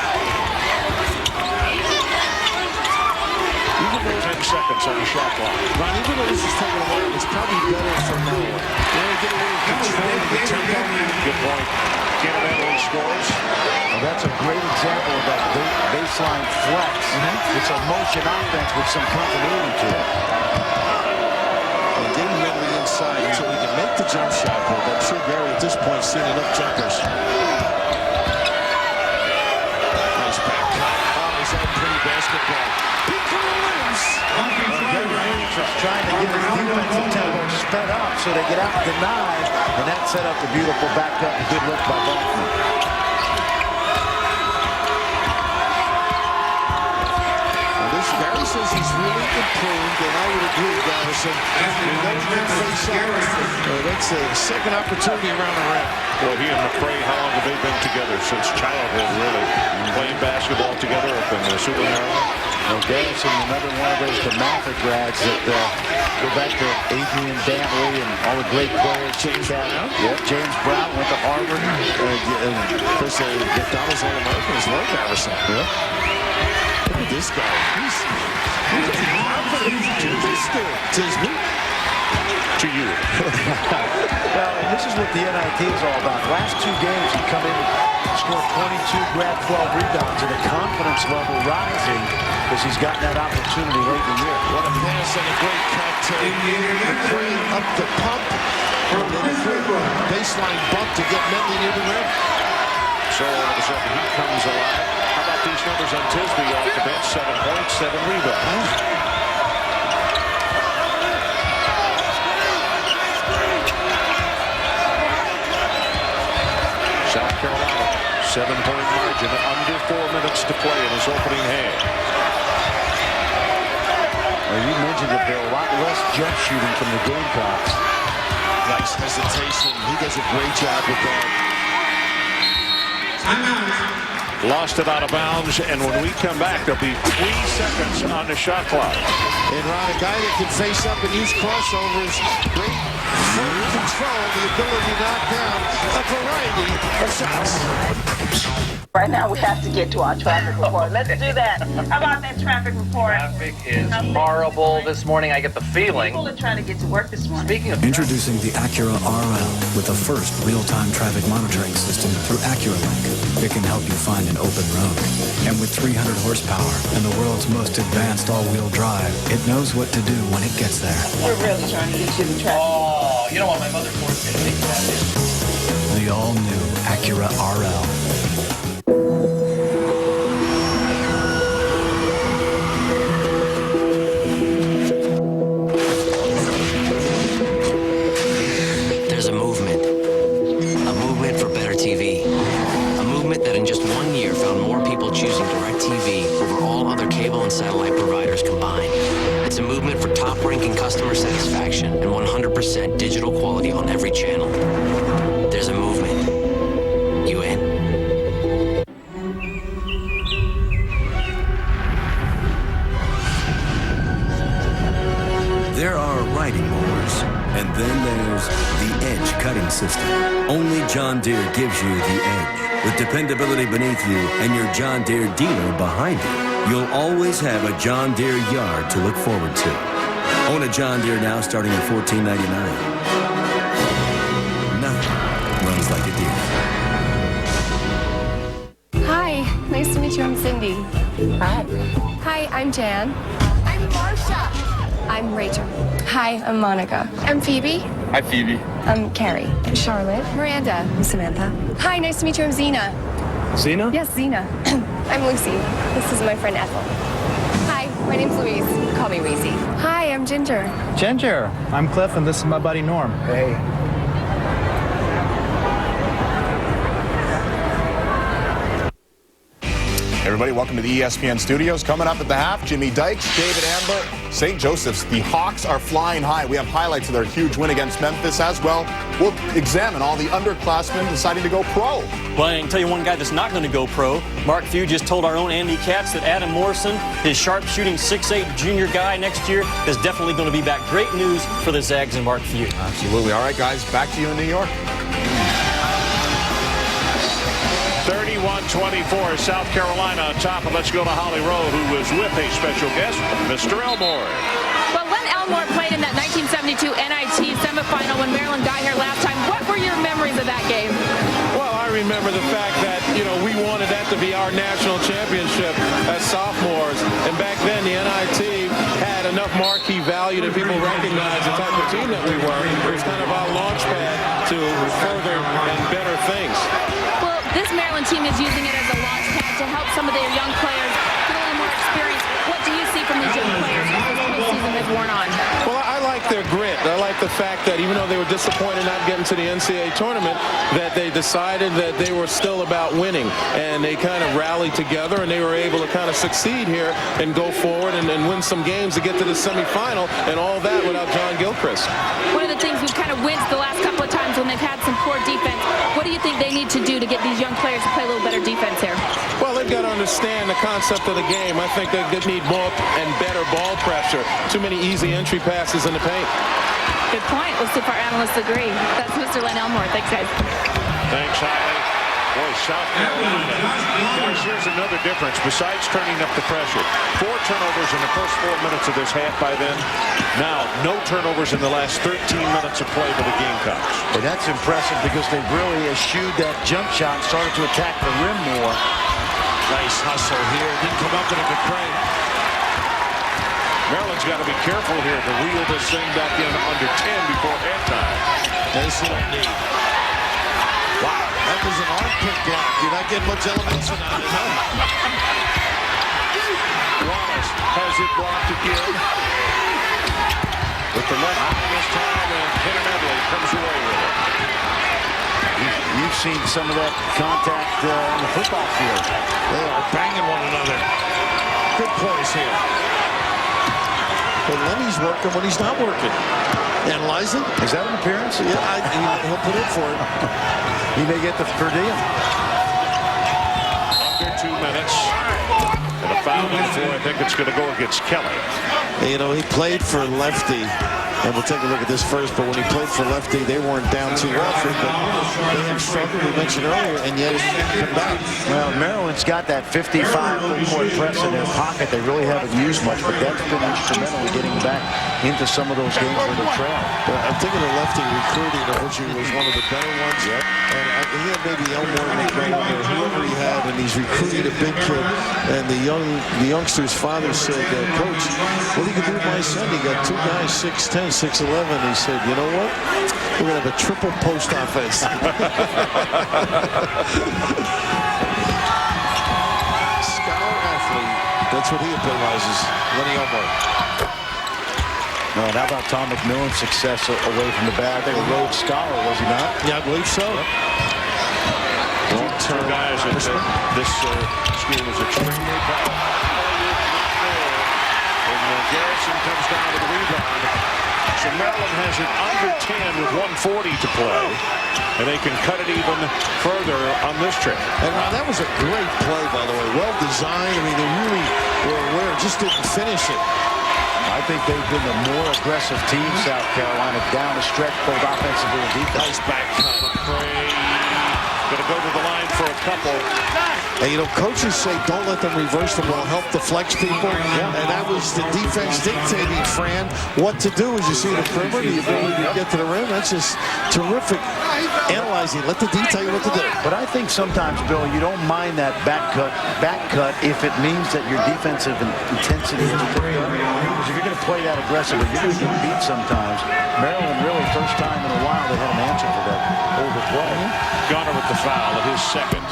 Even though 10 seconds on the shot clock. Ron, even though this is taking a while, it's probably better for Maryland. They want to get a little control of the tempo. Good point. Cannon scores. Well, that's a great example of that baseline flex. It's a motion offense with some continuity to it. Getting him on the inside until he can make the jump shot. But I'm sure Gary at this point seen enough jumpers. Nice back cut. Oh, his own pretty basketball. He lives. Gary Williams was trying to get his defensive tempo sped up so they get out denied, and that set up the beautiful back cut and good look by Bachman. Gary says he's really improved, and I would agree, Garrison. That's a second opportunity around the rim. Well, he and McCray, how long have they been together? Since childhood, really. Playing basketball together up in Super Maryland. Well, Garrison, another one of those DeMatha grads that go back to Adrian Dantley and all the great players. James Brown. Yep, James Brown went to Harvard. And of course, McDonald's All-American as well, Garrison. Yep. Look at this guy. He's confident to this dude. To you. Well, and this is what the NIT is all about. Last 2 games, he come in, scored 22, grabbed 12 rebounds, and the confidence level rising because he's gotten that opportunity late in the year. What a pass and a great cut to McCray up the pump. And then a good baseline bump to get Medley near the rim. So all of a sudden he comes alive. How about these numbers on Tisby off the bench? 7 points, 7 rebounds. South Carolina, 7-point margin, under 4 minutes to play in his opening half. Well, you mentioned that there are a lot less jump shooting from the Gamecocks. Nice hesitation. He does a great job with that. Timeout. lost it out of bounds, and when we come back, there'll be 3 seconds on the shot clock. And Ron, a guy that can face up and use crossovers, great full control, the ability to knock down a variety of shots. Right now, we have to get to our traffic report. Let's do that. How about that traffic report? Traffic is horrible this morning. I get the feeling. People are trying to get to work this morning. Speaking of Introducing the Acura RL with the first real-time traffic monitoring system through AcuraLink. It can help you find an open road. And with 300 horsepower and the world's most advanced all-wheel drive, it knows what to do when it gets there. We're really trying to get you to traffic. Oh, you know what my mother forced me to think that is? The all-new Acura RL. There's a movement for better TV. A movement that in just 1 year found more people choosing DirecTV over all other cable and satellite providers combined. It's a movement for top-ranking customer satisfaction and 100% digital quality on every channel. There's a movement. You in? There are riding mowers, and then there's the edge cutting system. Only John Deere gives you the edge. With dependability beneath you and your John Deere dealer behind you, you'll always have a John Deere yard to look forward to. Own a John Deere now starting at $14.99. Nothing runs like a Deere. Hi, nice to meet you. I'm Cindy. Hi. Hi, I'm Jan. I'm Marsha. I'm Rachel. Hi, I'm Monica. I'm Phoebe. Hi, Phoebe. I'm Carrie. I'm Charlotte. Miranda. I'm Samantha. Hi, nice to meet you. I'm Zena. Zena? Yes, Zena. I'm Lucy. This is my friend Ethel. Hi, my name's Louise. Call me Weezy. Hi, I'm Ginger. Ginger. I'm Cliff, and this is my buddy Norm. Hey. Everybody, welcome to the ESPN studios. Coming up at the half, Jimmy Dykes, David Amber, St. Joseph's. The Hawks are flying high. We have highlights of their huge win against Memphis as well. We'll examine all the underclassmen deciding to go pro. Well, I can tell you one guy that's not going to go pro. Mark Few just told our own Andy Katz that Adam Morrison, his sharp-shooting 6'8" junior guy next year, is definitely going to be back. Great news for the Zags and Mark Few. Absolutely. All right, guys, back to you in New York. 31-24, South Carolina on top, and let's go to Holly Rowe, who was with a special guest, Mr. Elmore. Well, Len Elmore played in that 1972 NIT semifinal when Maryland got here last time. What were your memories of that game? Well, I remember the fact that, we wanted that to be our national championship as sophomores. And back then, the NIT had enough marquee value that people recognized the type of team that we were. It was kind of our launch pad to further and better things. This Maryland team is using it as a launch pad to help some of their young players get a little more experience. What do you see from these young players as this postseason has worn on? Well, I like their grit. I like the fact that even though they were disappointed not getting to the NCAA tournament, that they decided that they were still about winning. And they kind of rallied together, and they were able to kind of succeed here and go forward and win some games to get to the semifinal, and all that without John Gilchrist. One of the things we've kind of winced the last couple of times when they've had some poor defense. What do you think they need to do to get these young players to play a little better defense here? Well, they've got to understand the concept of the game. I think they need more and better ball pressure. Too many easy entry passes in the paint. Good point. We'll see if our analysts agree. That's Mr. Len Elmore. Thanks, guys. Thanks, Holly. Boy, South Carolina. Guys, here's another difference. Besides turning up the pressure, 4 turnovers in the first 4 minutes of this half by then. Now, no turnovers in the last 13 minutes of play for the Gamecocks. Well, that's impressive because they really eschewed that jump shot and started to attack the rim more. Nice hustle here. Didn't come up in a good frame. Maryland's got to be careful here to wheel this thing back in under 10 before halftime. Nice little knee. Wow, that was an armpit block. You're not getting much elevation out of that. Wallace has it blocked again. With the left hand this time, and Henry Medley comes away with it. You've seen some of that contact on the football field. They are banging one another. Good poise here. But Lenny's working when he's not working. Analyzing. Is that an appearance? Yeah, he'll put in for it. He may get the per diem. Under 2 minutes. And a foul on the floor. I think it's going to go against Kelly. You know, he played for lefty. And we'll take a look at this first, but when he played for lefty, they weren't down too well for him, but they have struggled, we mentioned earlier, and yet come back. Well, Maryland's got that 55 full-court press in their pocket. They really haven't used much, but that's been instrumental in getting back into some of those games where they trail. I'm thinking of lefty recruiting, of which he was one of the better ones. Yep. And he had maybe Elmore McMillan or whoever he had, and he's recruiting a big kid. And the youngster's father said, Coach, what do you do with my son? He got two guys, 6'10", 6'11". He said, you know what? We're going to have a triple post offense. Scholar athlete. That's what he epitomizes. Lenny Elmore. No, and how about Tom McMillan's success away from the bag? A Rhodes Scholar, was he not? Yeah, I believe so. Well, two guys at this school is extremely proud. And Garrison comes down with the rebound. So Maryland has it under 10 with 1:40 to play. And they can cut it even further on this trip. And Ron, that was a great play, by the way. Well designed. I mean, they really were aware, just didn't finish it. I think they've been the more aggressive team, South Carolina, down the stretch, both offensively and defense. Nice back cut. Going to go to the line for a couple. And, you know, coaches say don't let them reverse the ball, help the flex people. Yeah. And that was the defense dictating, Fran, what to do as you see the perimeter, the ability to get to the rim. That's just terrific analyzing. Let the D tell you what to do. But I think sometimes, Bill, you don't mind that back cut if it means that your defensive intensity is pretty up. Because if you're going to play that aggressively, you're going to get beat sometimes. Maryland really, first time in a while, they had an answer for that overplay. Garner with the foul at his second.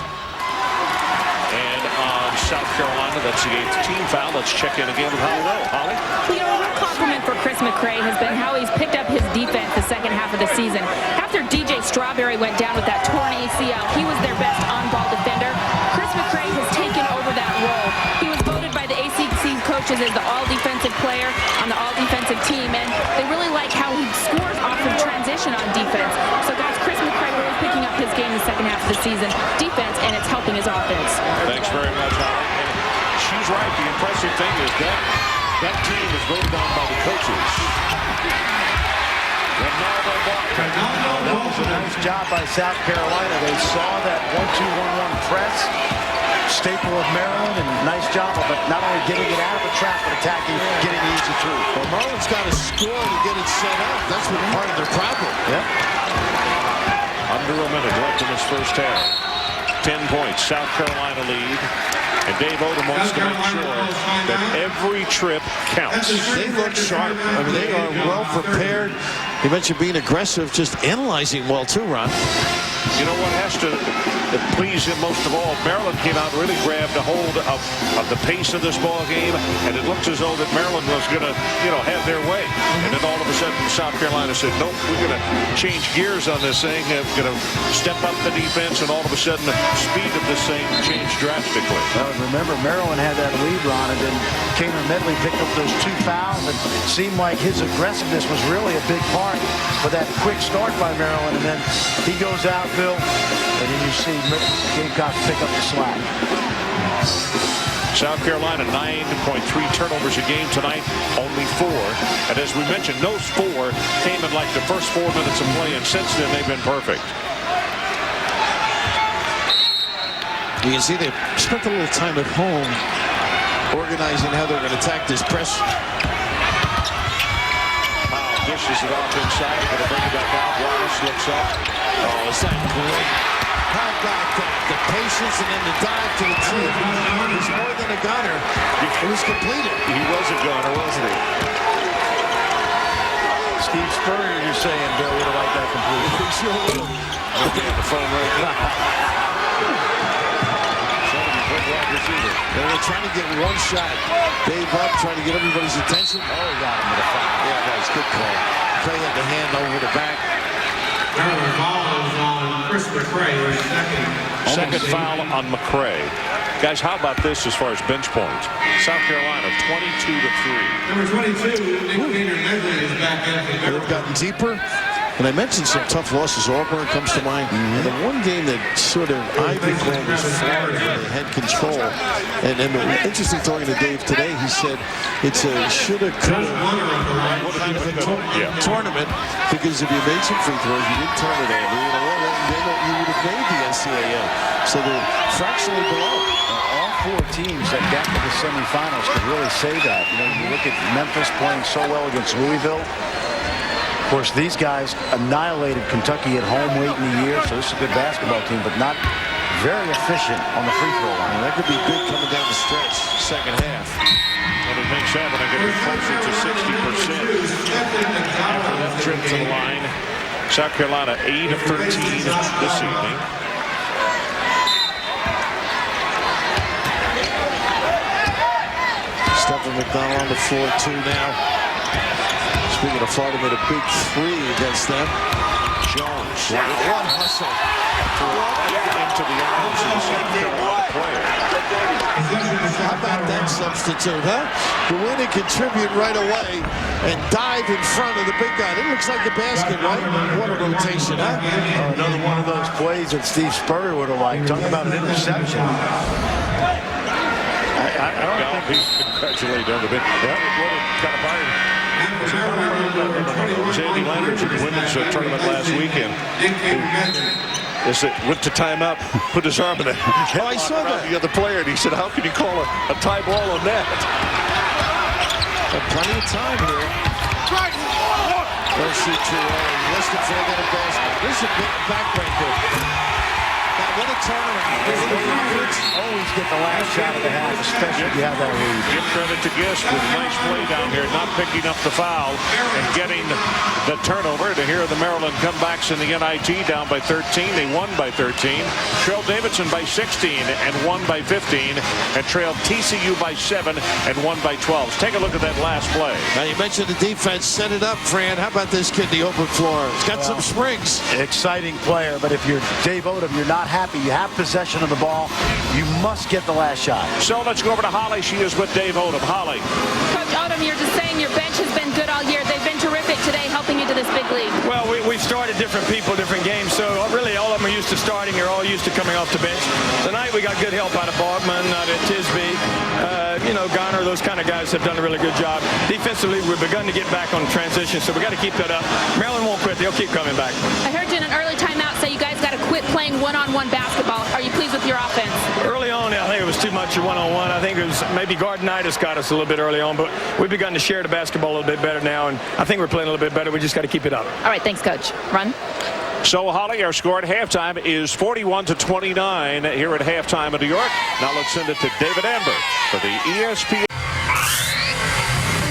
And on South Carolina, that's the 8th team foul. Let's check in again with Holly. Holly? You know, a real compliment for Chris McCray has been how he's picked up his defense the second half of the season. After DJ Strawberry went down with that torn ACL, he was their best on-ball defender. Chris McCray has taken over that role. He was voted by the ACC coaches as the all-defensive player on the all-defensive team, and they really like how he scores off of transition on defense. So, guys, Chris McCray really picking up his game the second half of the season. Defense, and it's helping his offense. Thanks very much, Holly. And she's right. The impressive thing is that team is voted on by the coaches. That was a nice job by South Carolina. They saw that 1-2-1-1 press, staple of Maryland, and nice job of it, not only getting it out of the trap, but attacking, getting the easy through. Well, Maryland's got to score to get it set up. That's been part of their problem. Yep. Under a minute left in this first half. 10 points, South Carolina lead. And Dave Odom wants to make sure that every trip counts. They look sharp. I mean, they are well prepared. You mentioned being aggressive, just analyzing well, too, Ron. You know what has to please him most of all? Maryland came out and really grabbed a hold of the pace of this ball game, and it looks as though that Maryland was going to, have their way. And then all of a sudden, South Carolina said, nope, we're going to change gears on this thing. We're going to step up the defense, and all of a sudden, the speed of this thing changed drastically. Well, remember, Maryland had that lead, Ron, and then Kaner Medley picked up those 2 fouls, and it seemed like his aggressiveness was really a big part for that quick start by Maryland, and then he goes out, Bill, and then you see Gamecocks pick up the slack. South Carolina, 9.3 turnovers a game tonight, only 4. And as we mentioned, those 4 came in like the first 4 minutes of play, and since then they've been perfect. You can see they spent a little time at home organizing how they're going to attack this press. Dishes it off inside, going to bring it back out. Wallace looks up. Oh, is that great? How about that? The patience and then the dive to the tee. He's more than a gunner. It was completed. He was a gunner, wasn't he? Steve Spurrier, you're saying, Bill, would have liked that completed. He sure would. I'll be on the phone right now. They were trying to get one shot. Dave up, trying to get everybody's attention. Oh, he got him with a foul. Yeah, that was a good call. Clay had the hand over the back. Chris McCray, second foul on McCray. Guys, how about this as far as bench points? South Carolina, 22-3. Number 22, Nick Medley is back in. They've gotten deeper. And I mentioned some tough losses. Auburn comes to mind. And the one game that sort of I recall was Florida, where they had control. And interesting talking to Dave today, he said it's a shoulda, coulda kind of a tournament, because if you made some free throws, you didn't turn it over. You know, you would have made the NCAA. So they're fractionally below. All four teams that got to the semifinals could really say that. You know, you look at Memphis playing so well against Louisville. Of course, these guys annihilated Kentucky at home late in the year, so this is a good basketball team, but not very efficient on the free throw line. That could be big coming down the stretch, second half. And it makes Abilene getting closer to 60% after that trip to the line. South Carolina 8 of 13 this evening. Stephen McDonald on the floor too now. Speaking of Florida, made a big three against them. Jones. Wow. What hustle. Into the arms of the South Carolina player. How about that substitute, huh? Go in and contribute right away and dive in front of the big guy. It looks like a basket, right? What a rotation, huh? Another one of those plays that Steve Spurrier would have liked. Talking about an interception. I don't think he's congratulated on the bit. That would have kind of fired. It was Andy Landers in the women's tournament last weekend. As it went to timeout, put his arm in a oh, I saw that. The other player, and he said, how can you call a tie ball on that? Got plenty of time here. They'll shoot too early. Listed for a basket. This is a big backbreaker. Now, what a tournament. Always get the last shot of the half, especially if you have that lead. Give credit to Gist with a nice play down here, not picking up the foul and getting the turnover. To hear the Maryland comebacks in the NIT, down by 13. They won by 13. Trailed Davidson by 16 and won by 15. And trailed TCU by 7 and won by 12. Take a look at that last play. Now, you mentioned the defense. Set it up, Fran. How about this kid, the open floor? He's got some springs. Exciting player, but if you're Dave Odom, you're not happy. You have possession of the ball. You must get the last shot. So let's go over to Holly. She is with Dave Odom. Holly. Coach Odom, you're just saying your bench has been good all year. They've been terrific today, helping you to this big lead. Well, we've started different people, different games, so really all of them are used to starting. They're all used to coming off the bench. Tonight we got good help out of Bartman, out of Tisby, Garner. Those kind of guys have done a really good job. Defensively, we've begun to get back on transition, so we got to keep that up. Maryland won't quit. They'll keep coming back. I heard you in an early timeout say you guys got to quit playing one-on-one basketball. Are you pleased with your offense? Early on, I think it was too much one-on-one. I think it was maybe Gardenitis got us a little bit early on, but we've begun to share the basketball a little bit better now, and I think we're playing a little bit better. We just got to keep it up. All right, thanks, Coach. Run. So, Holly, our score at halftime is 41-29 here at halftime in New York. Now let's send it to David Amber for the ESPN.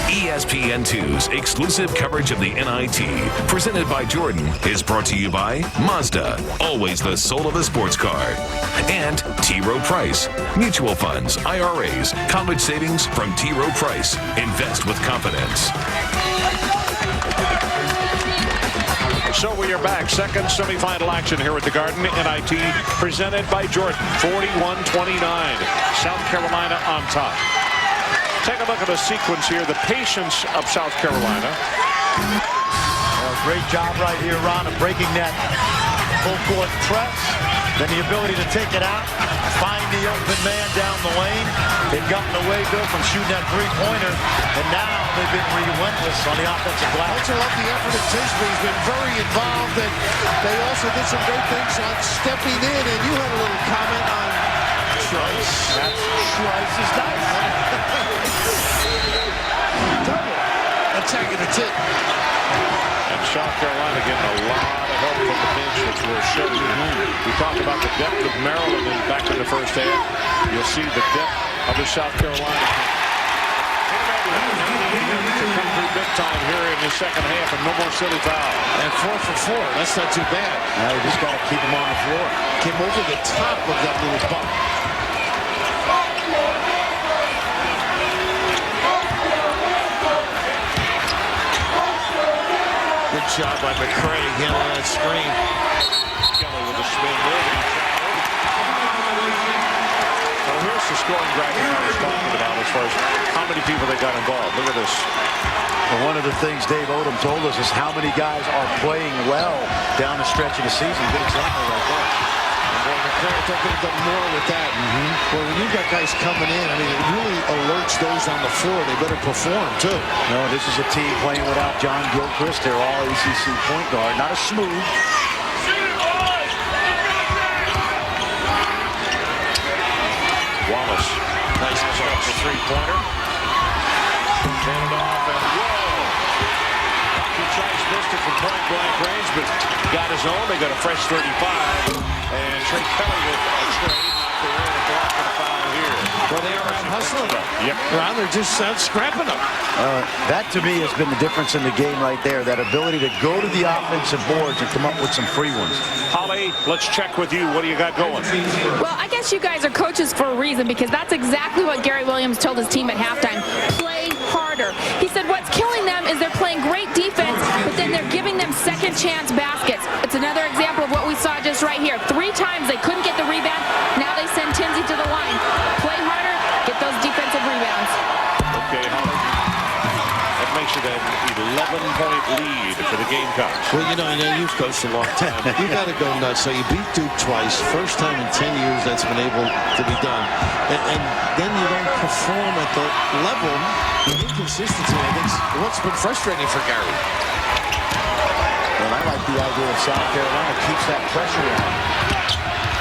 ESPN2's exclusive coverage of the NIT, presented by Jordan, is brought to you by Mazda, always the soul of a sports car, and T. Rowe Price, mutual funds, IRAs, college savings from T. Rowe Price. Invest with confidence. So we are back. Second semifinal action here at the Garden. NIT presented by Jordan. 41-29. South Carolina on top. Take a look at the sequence here. The patience of South Carolina. Great job right here, Ron, of breaking that full court press. Then the ability to take it out, find the open man down the lane. They've gotten away good from shooting that three-pointer, and now they've been relentless on the offensive glass. I love the effort of Tisby. He's been very involved, and they also did some great things on stepping in, and you had a little comment on Trice. Trice is nice. Double. Attacking the tip. And South Carolina getting a lot of help from the bench, which will show you. We talked about the depth of Maryland back in the first half. You'll see the depth of the South Carolina. To come through big time here in the second half, and no more silly foul. And 4 for 4. That's not too bad. Now you just got to keep him on the floor. Came over the top of that little bump. Good job by McCray handling that screen. Kelly with a spin move. Well, here's the scoring graphic I was talking about as far as how many people they got involved. Look at this. And one of the things Dave Odom told us is how many guys are playing well down the stretch of the season. Good example right there. They're going to do more with that. Well, when you've got guys coming in, I mean, it really alerts those on the floor. They better perform, too. No, this is a team playing without John Gilchrist. They're all ACC point guard. Not a smooth. Wallace. Nice shot for three-pointer. Hand it off, and whoa! He tries missed it from point-blank range, but got his own. They got a fresh 35. And Trey Kelly with a trade, knocked it in, a block and a foul here. Well, they are out hustling them. Yep. Well, they're just scrapping them. That, to me, has been the difference in the game right there. That ability to go to the offensive boards and come up with some free ones. Holly, let's check with you. What do you got going? Well, I guess you guys are coaches for a reason, because that's exactly what Gary Williams told his team at halftime. Play harder. He said what's killing them is they're playing great defense, but then they're giving them second chance baskets. It's another example of what we saw just right here. 3 times they couldn't get the rebound. Now they send Tinsey to the line. Play harder, get those defensive rebounds. Okay, Holly. That makes it an 11-point lead for the Gamecocks. Well, you've coached a long time. You got to go nuts. So you beat Duke twice. First time in 10 years that's been able to be done. And then you don't perform at the level. The inconsistency, I think, is what's been frustrating for Gary. And I like the idea of South Carolina keeps that pressure on.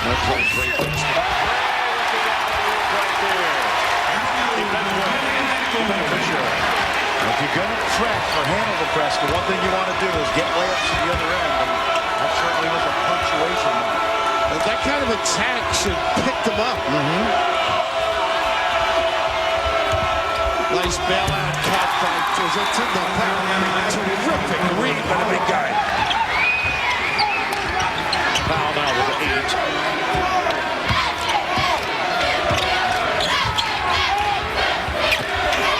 That's a great pitch. If you're going to press or handle the press, the one thing you want to do is get layups to the other end. And that certainly was a punctuation mark. And that kind of attack should pick them up. Nice bailout cut by terrific read by the big guy. Foul now with 8.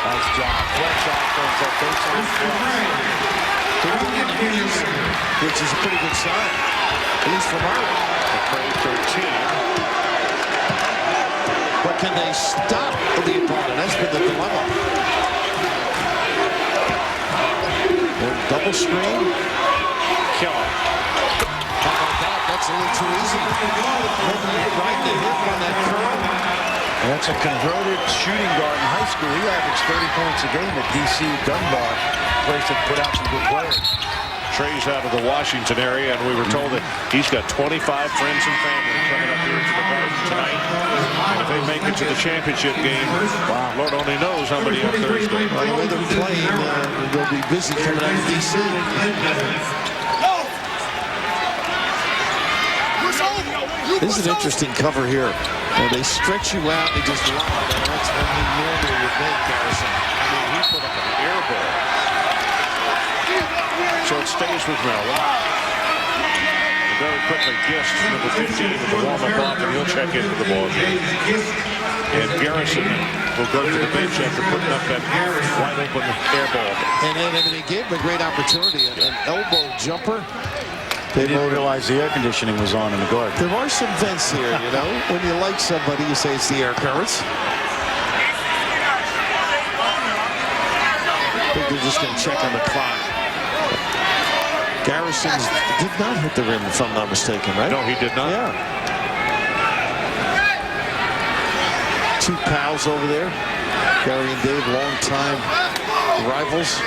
Nice job. Flex offense at baseline. Which is a pretty good sign, at least from our McCray 13. But can they stop the opponent? That's been the dilemma. Double screen. Kelly. How about that? That's a little too easy. Right to hit on that curl. And that's a converted shooting guard in high school. He averaged 30 points a game at DC Dunbar. Place that put out some good players. Trey's out of the Washington area, and we were told that he's got 25 friends and family coming up here to the Garden tonight. And if they make it to the championship game, wow, Lord only knows how many on Thursday. Well, the way they're playing, they'll be busy coming out of D.C. This is an interesting cover here. They stretch you out, they just lob, and that's when you normally would make, Garrison. I mean, he put up an air ball. So it stays with Maryland. Very quickly, Gist, number 15, with the warm-up block, and he'll check into the ball game. And Garrison will go to the bench after putting up that wide-open air ball. And they gave him a great opportunity, an elbow jumper. They didn't realize the air conditioning was on in the garden. There are some vents here, you know. When you like somebody, you say it's the air currents. I think they're just going to check on the clock. Garrison did not hit the rim, if I'm not mistaken, right? No, he did not. Yeah. 2 pals over there. Gary and Dave, long-time rivals.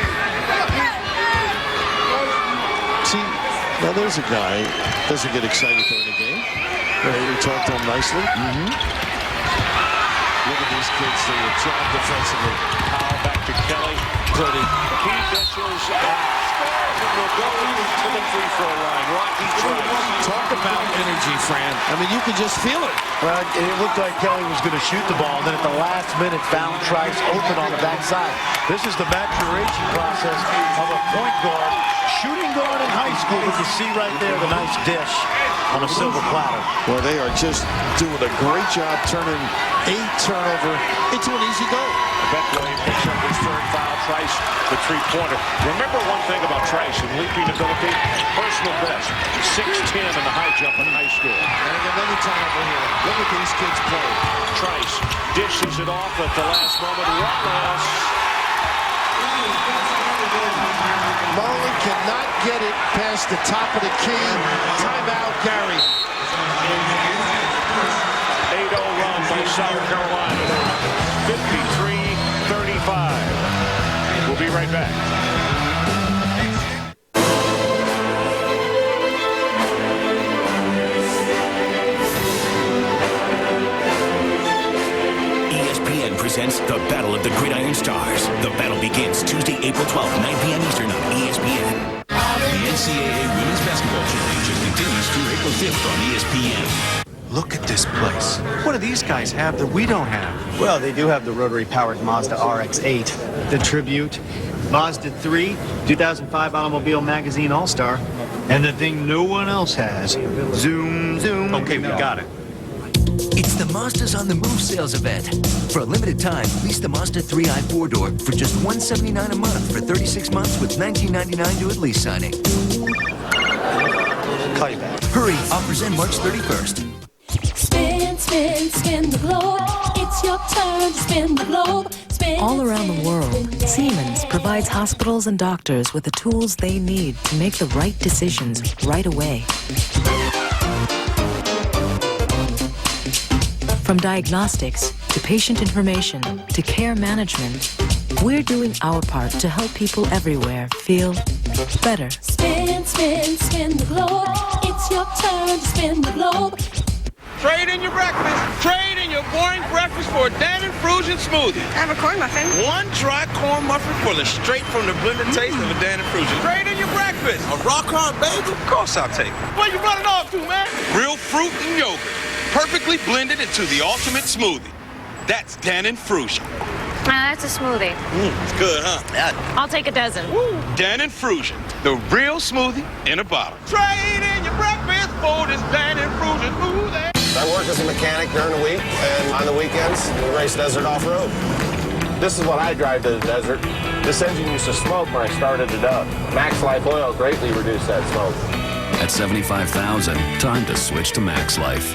See, now there's a guy doesn't get excited during the game. We talked to him nicely. Look at these kids. They were job defensively. Powell back to Kelly. Pretty. He dishes and will go to the free throw line. Rocky tries. Talk about energy, Fran. I mean, you can just feel it. Well, it looked like Kelly was going to shoot the ball, and then at the last minute found Trice open on the backside. This is the maturation process of a point guard, shooting guard in high school. But you see right there the nice dish on a silver platter. Well, they are just doing a great job turning a turnover into an easy goal. Betway picks up his third foul. Trice, the three-pointer. Remember one thing about Trice in leaping ability, personal best, 6'10" in the high jump in high school. And another time over here. Look at these kids play. Trice dishes it off at the last moment. Wallace. Mullen cannot get it past the top of the key. Timeout, Gary. 8-0 run by South Carolina. 53-35. We'll be right back. ESPN presents the Battle of the Gridiron Stars. The battle begins Tuesday, April 12th, 9 p.m. Eastern on ESPN. The NCAA Women's Basketball Championship continues through April 5th on ESPN. Look at this place. What do these guys have that we don't have? Well, they do have the rotary-powered Mazda RX-8, the Tribute, Mazda 3, 2005 Automobile Magazine All-Star, and the thing no one else has, Zoom, Zoom. Okay, we got it. It's the Mazdas on the Move sales event. For a limited time, lease the Mazda 3i 4-door for just $179 a month for 36 months with $19.99 due at lease signing. Call you back. Hurry, offers end March 31st. Spin, spin, spin the globe. It's your turn to spin the globe. Spin, All around the world, Siemens provides hospitals and doctors with the tools they need to make the right decisions right away. From diagnostics to patient information to care management, we're doing our part to help people everywhere feel better. Spin, spin, spin the globe. It's your turn to spin the globe. Trade in your breakfast. Trade in your boring breakfast for a Dan & Frusion smoothie. I have a corn muffin. One dry corn muffin for the straight from the blended taste of a Dan & Frusion. Trade in your breakfast. A raw corn bagel? Of course I'll take it. Where you running off to, man? Real fruit and yogurt. Perfectly blended into the ultimate smoothie. That's Dan & Frusion. That's a smoothie. It's good, huh? Yeah. I'll take a dozen. Dan & Frusion, the real smoothie in a bottle. Trade in your breakfast for this Dan & Frusion smoothie. I work as a mechanic during the week, and on the weekends, we race desert off-road. This is what I drive to the desert. This engine used to smoke when I started it up. Max Life Oil greatly reduced that smoke. At 75,000, time to switch to Max Life.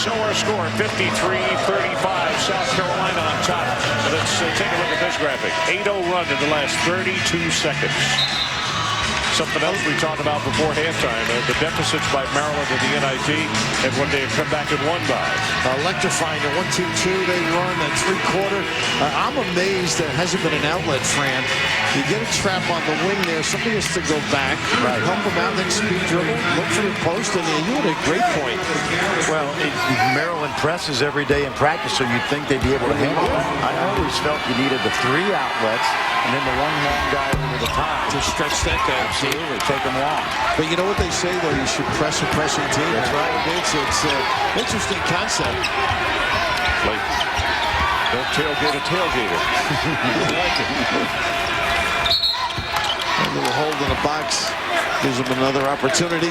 So our score, 53-35, South Carolina on top. Let's take a look at this graphic. 8-0 run in the last 32 seconds. Something else we talked about before halftime, the deficits by Maryland and the NIT, and when they have come back and won by. Electrifying the 1-2-2, they run that three-quarter. I'm amazed there hasn't been an outlet, Fran. You get a trap on the wing there, somebody has to go back, help them out, then speed dribble, look for the post, and you had a great point. Well, Maryland presses every day in practice, so you'd think they'd be able to handle it. I always felt you needed the three outlets and then the one long guy over the top to stretch that guy. Absolutely, take them long. But you know what they say, though? You should press a pressing team. That's right. It's an interesting concept. Like, don't tailgate a tailgater. I like it. A little hold in the box gives them another opportunity.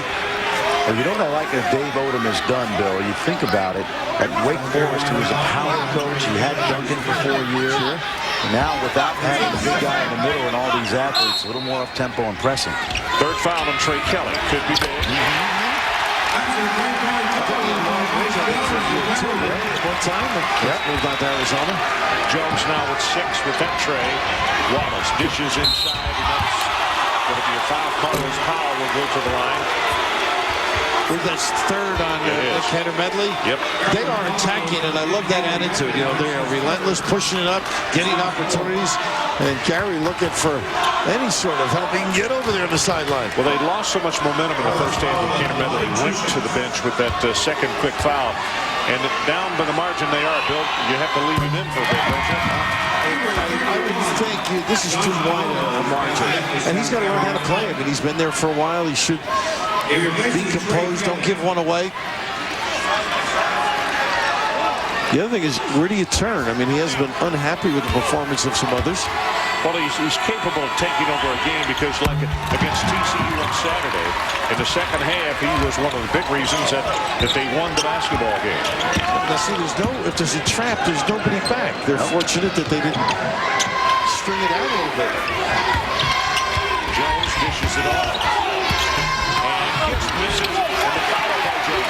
Well, you know what I like that Dave Odom has done, Bill? You think about it. At Wake Forest, he was a power coach. He had Duncan for 4 years. Sure. Now, without having the big guy in the middle and all these athletes, a little more up-tempo and pressing. Third foul on Trey Kelly. Could be big. One time, moved on to Arizona. Jones now with 6 with that Trey. Wallace dishes inside, and that's going to be a foul. Carlos Powell will go to the line. That's third on Header Medley. Yep. They are attacking, and I love that attitude. You know, they are relentless, pushing it up, getting opportunities, and Gary looking for any sort of help he can get over there on the sideline. Well, they lost so much momentum in the first half when Header Medley went to the bench with that second quick foul. And down by the margin they are, Bill. You have to leave him in for a bit, don't you? I would think this is too wide a margin. And he's got to learn how to play. I mean, he's been there for a while. He should be composed. Don't give one away. The other thing is, where do you turn? I mean, he has been unhappy with the performance of some others. Well, he's capable of taking over a game because, like against TCU on Saturday, in the second half, he was one of the big reasons that they won the basketball game. Now, see, if there's a trap, there's nobody back. They're fortunate that they didn't string it out a little bit. Jones dishes it off. And gets misses. And the foul by Jones.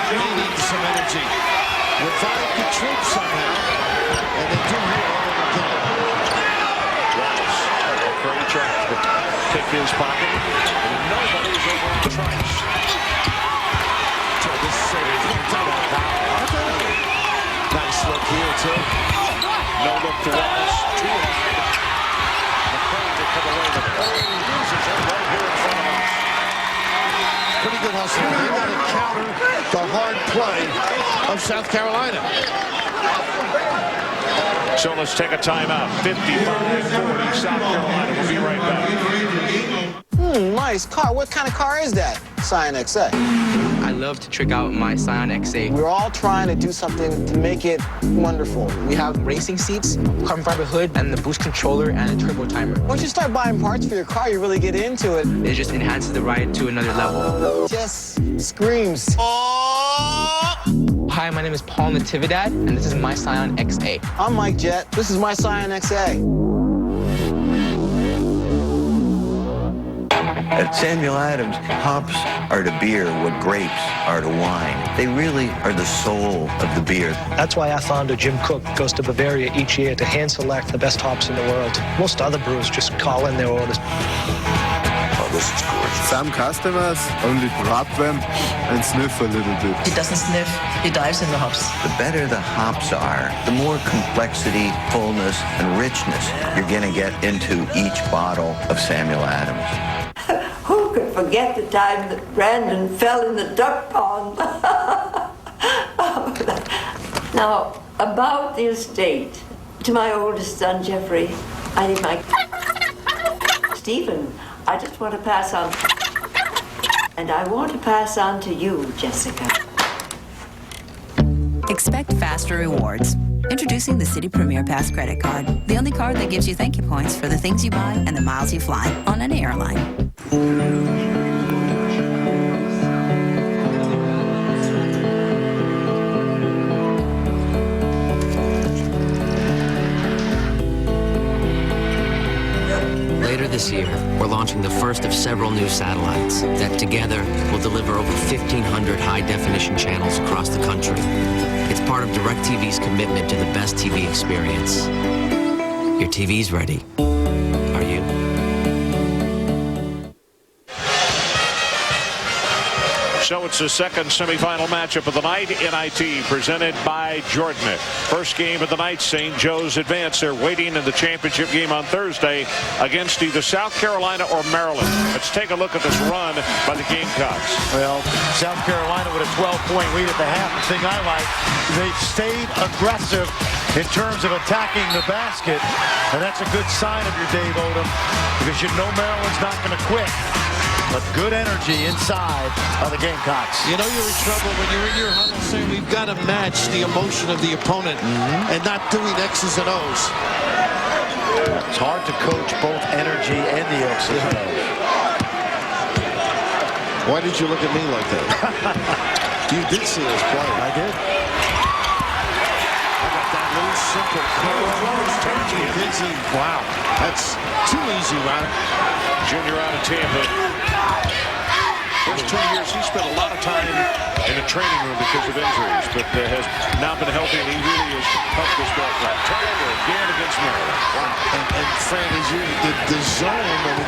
They need some energy. Revive the troops somehow. And they do here all over again. Curry tries to pick his pocket, and nobody's over on Trice. So this is nice look here, too. No look to Wallace. Too high. McCray to come away, but he loses it right here in front of us. Pretty good hustle. They got to counter the hard play of South Carolina. So let's take a timeout. 55-40, South Carolina. We'll be right back. Nice car. What kind of car is that? Scion XA. I love to trick out my Scion XA. We're all trying to do something to make it wonderful. We have racing seats, carbon fiber hood, and the boost controller and a turbo timer. Once you start buying parts for your car, you really get into it. It just enhances the ride to another level. Just screams. Hi, my name is Paul Natividad, and this is my Scion XA. I'm Mike Jett. This is my Scion XA. At Samuel Adams, hops are to beer what grapes are to wine. They really are the soul of the beer. That's why our founder, Jim Cook, goes to Bavaria each year to hand select the best hops in the world. Most other brewers just call in their orders. Oh, this is gorgeous. Some customers only drop them and sniff a little bit. He doesn't sniff, he dives in the hops. The better the hops are, the more complexity, fullness, and richness you're going to get into each bottle of Samuel Adams. Who could forget the time that Brandon fell in the duck pond? Now, about the estate. To my oldest son, Jeffrey, I need my... Stephen, I just want to pass on... And I want to pass on to you, Jessica. Expect faster rewards. Introducing the City Premier Pass credit card, the only card that gives you thank you points for the things you buy and the miles you fly on any airline. Later this year, we're launching the first of several new satellites that together will deliver over 1,500 high-definition channels across the country. It's part of DirecTV's commitment to the best TV experience. Your TV's ready. Are you? So it's the second semifinal matchup of the night. NIT presented by Jordan. First game of the night, St. Joe's advance. They're waiting in the championship game on Thursday against either South Carolina or Maryland. Let's take a look at this run by the Gamecocks. Well, South Carolina with a 12-point lead at the half. The thing I like, they stayed aggressive in terms of attacking the basket. And that's a good sign of your Dave Odom, because you know Maryland's not going to quit. But good energy inside of the Gamecocks. You know you're in trouble when you're in your huddle saying we've got to match the emotion of the opponent and not doing X's and O's. It's hard to coach both energy and the X's and O's. Why did you look at me like that? You did see us play. I did. I got that little simple curl. Wow. That's too easy, Ron. Junior out of Tampa. First 2 years, he spent a lot of time in a training room because of injuries, but has now been healthy, and he really has helped this ball club. Turnover again against Maryland. Wow. And Fran, as you the zone, I mean,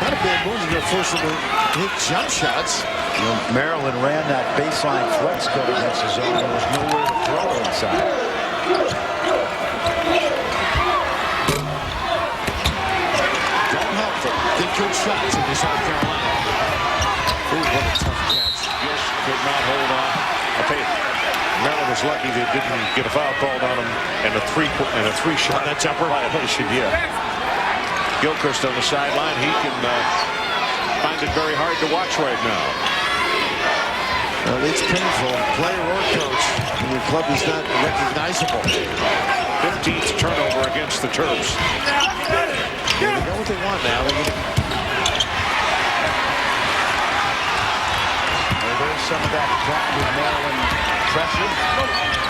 not a bad move. You're forcing them to hit jump shots. You know, Maryland ran that baseline flex cut against the zone. There was nowhere to throw inside. Don't help them. Get good shots in South Carolina. Ooh, what a tough catch. Yes, could not hold on. I'll tell you, Maryland was lucky they didn't get a foul called on him and a three shot. That jumper violation, yeah. Gilchrist on the sideline. He can find it very hard to watch right now. Well, it's painful, player or coach, when your club is not recognizable. 15th turnover against the Terps. They know what they want now. There's some of that with Maryland pressure.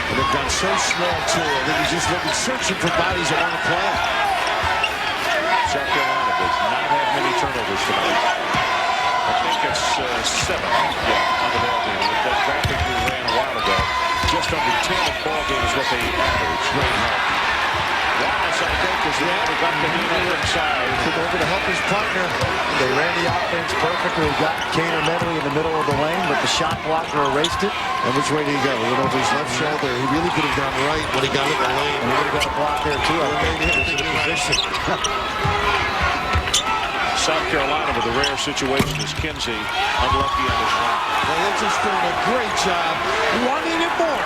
But they've gone so small, too. I think he's just searching for bodies that want to play. South Carolina does not have many turnovers tonight. I think it's 7 on the ball game. That graphic we ran a while ago, just under 10 ball games what they average. Wallace, I think, is the one who got the knee on the inside. Took over to help his partner. They ran the offense perfectly. Got Kaner Medley in the middle of the lane, but the shot blocker erased it. And which way did he go? He went over his left shoulder. He really could have gone right when he got in the lane. He would have got a block there, too. I think he was in a position. South Carolina with a rare situation is Kinsey unlucky on his run. Well, they're just doing a great job wanting it more.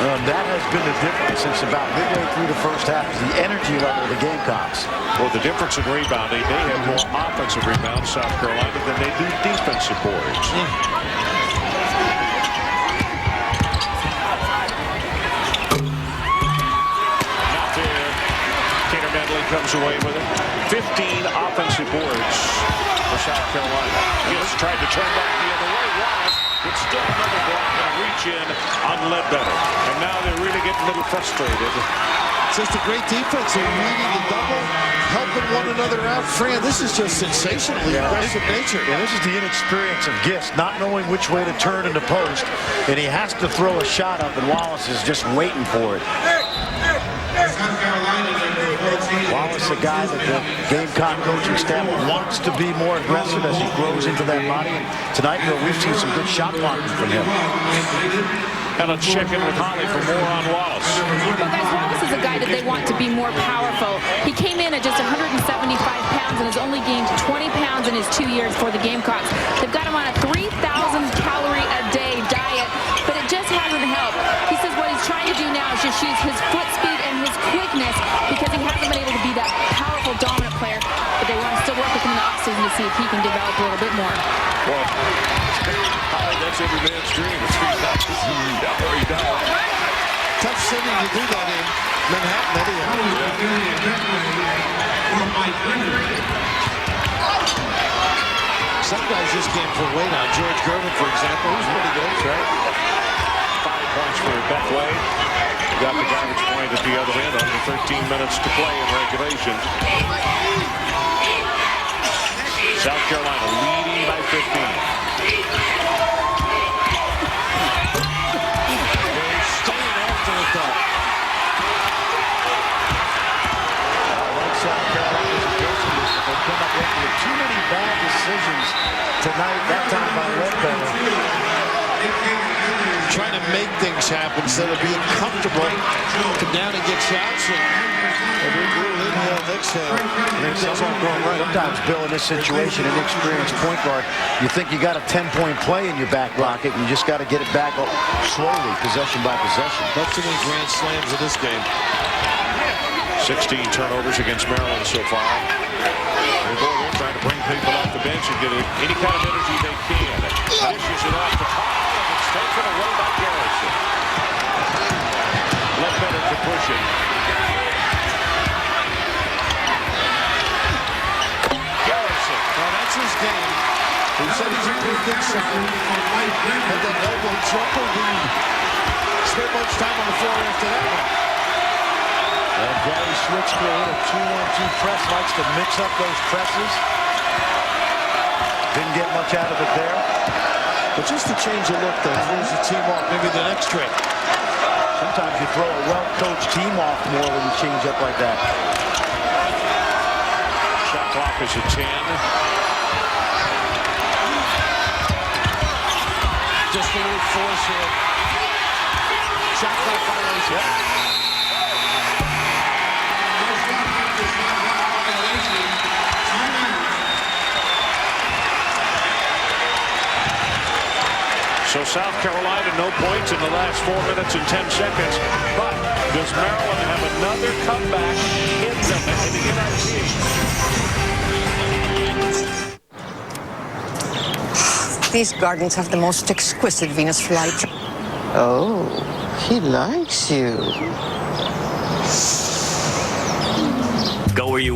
That has been the difference since about midway through the first half is the energy level of the Gamecocks. Well, the difference in rebounding, they have more offensive rebounds, South Carolina, than they do defensive boards. Not there. Kaner Medley comes away with it. 15 offensive boards for South Carolina. Gibbs tried to turn back the other way. Wallace, but still another block and reach in on Ledbetter. And now they're really getting a little frustrated. It's just a great defense. They're reading the double, helping one another out. Fran, this is just sensationally aggressive nature. And this is the inexperience of Gist, not knowing which way to turn in the post. And he has to throw a shot up, and Wallace is just waiting for it. Wallace, a guy that the Gamecock coaching staff wants to be more aggressive as he grows into that body. And tonight, we've seen some good shot blocking from him. And let's check in with Holly for more on Wallace. Well, guys, Wallace is a guy that they want to be more powerful. He came in at just 175 pounds and has only gained 20 pounds in his 2 years for the Gamecocks. They've got him on a 3,000-calorie-a-day diet, but it just hasn't helped. He says what he's trying to do now is just use his foot speed and his quickness because he hasn't been able to be that powerful, dominant player, but they want to still work with him in the offseason to see if he can develop a little bit more. Well, that's every man's dream. It's 3,000 calorie diet. Tough city to do that in Manhattan, Some guys just came for weight on. George Gervin, for example, who's pretty good, right? 5 points for Betway. Got the garbage point at the other end. Under 13 minutes to play in regulation. South Carolina leading by 15. Too many bad decisions tonight, that time by Ledbetter. Trying to make things happen instead of being comfortable. Come down and get shots. Inhale, exhale. Sometimes, Bill, in this situation, an experienced point guard, you think you got a 10-point play in your back pocket, and you just got to get it back slowly, possession by possession. That's too many grand slams in this game. 16 turnovers against Maryland so far. They're trying to bring people off the bench and get any kind of energy they can. Dishes it off the top, and it's taken away by Garrison. Ledbetter to push it. Garrison. Well, that's his game. He said he's a pretty good shot. Had that elbow jumper. He spent much time on the floor after that one. And Gary switched to a little 2-1-2 press, likes to mix up those presses. Didn't get much out of it there. But just to change the look, though, throws the team off maybe the next trick. Sometimes you throw a well-coached team off more when you change up like that. Shot clock is at 10. Just a little force here. Shot clock violation. So South Carolina, no points in the last 4 minutes and 10 seconds. But does Maryland have another comeback in them in the NIT? These gardens have the most exquisite Venus flytrap. Oh, he likes you.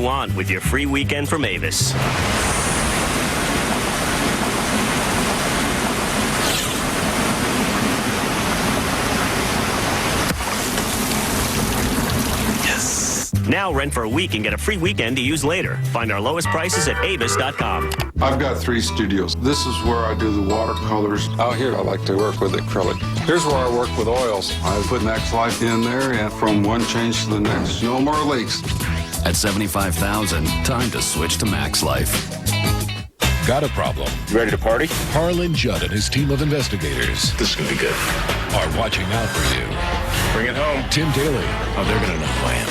want with your free weekend from Avis. Now rent for a week and get a free weekend to use later. Find our lowest prices at avis.com. I've got 3 studios. This is where I do the watercolors. Out here, I like to work with acrylic. Here's where I work with oils. I put Max Life in there, and from one change to the next, no more leaks. At $75,000, time to switch to Max Life. Got a problem? You ready to party? Harlan Judd and his team of investigators. This is going to be good. Are watching out for you. Bring it home. Tim Daly. Oh, they're going to know who I am.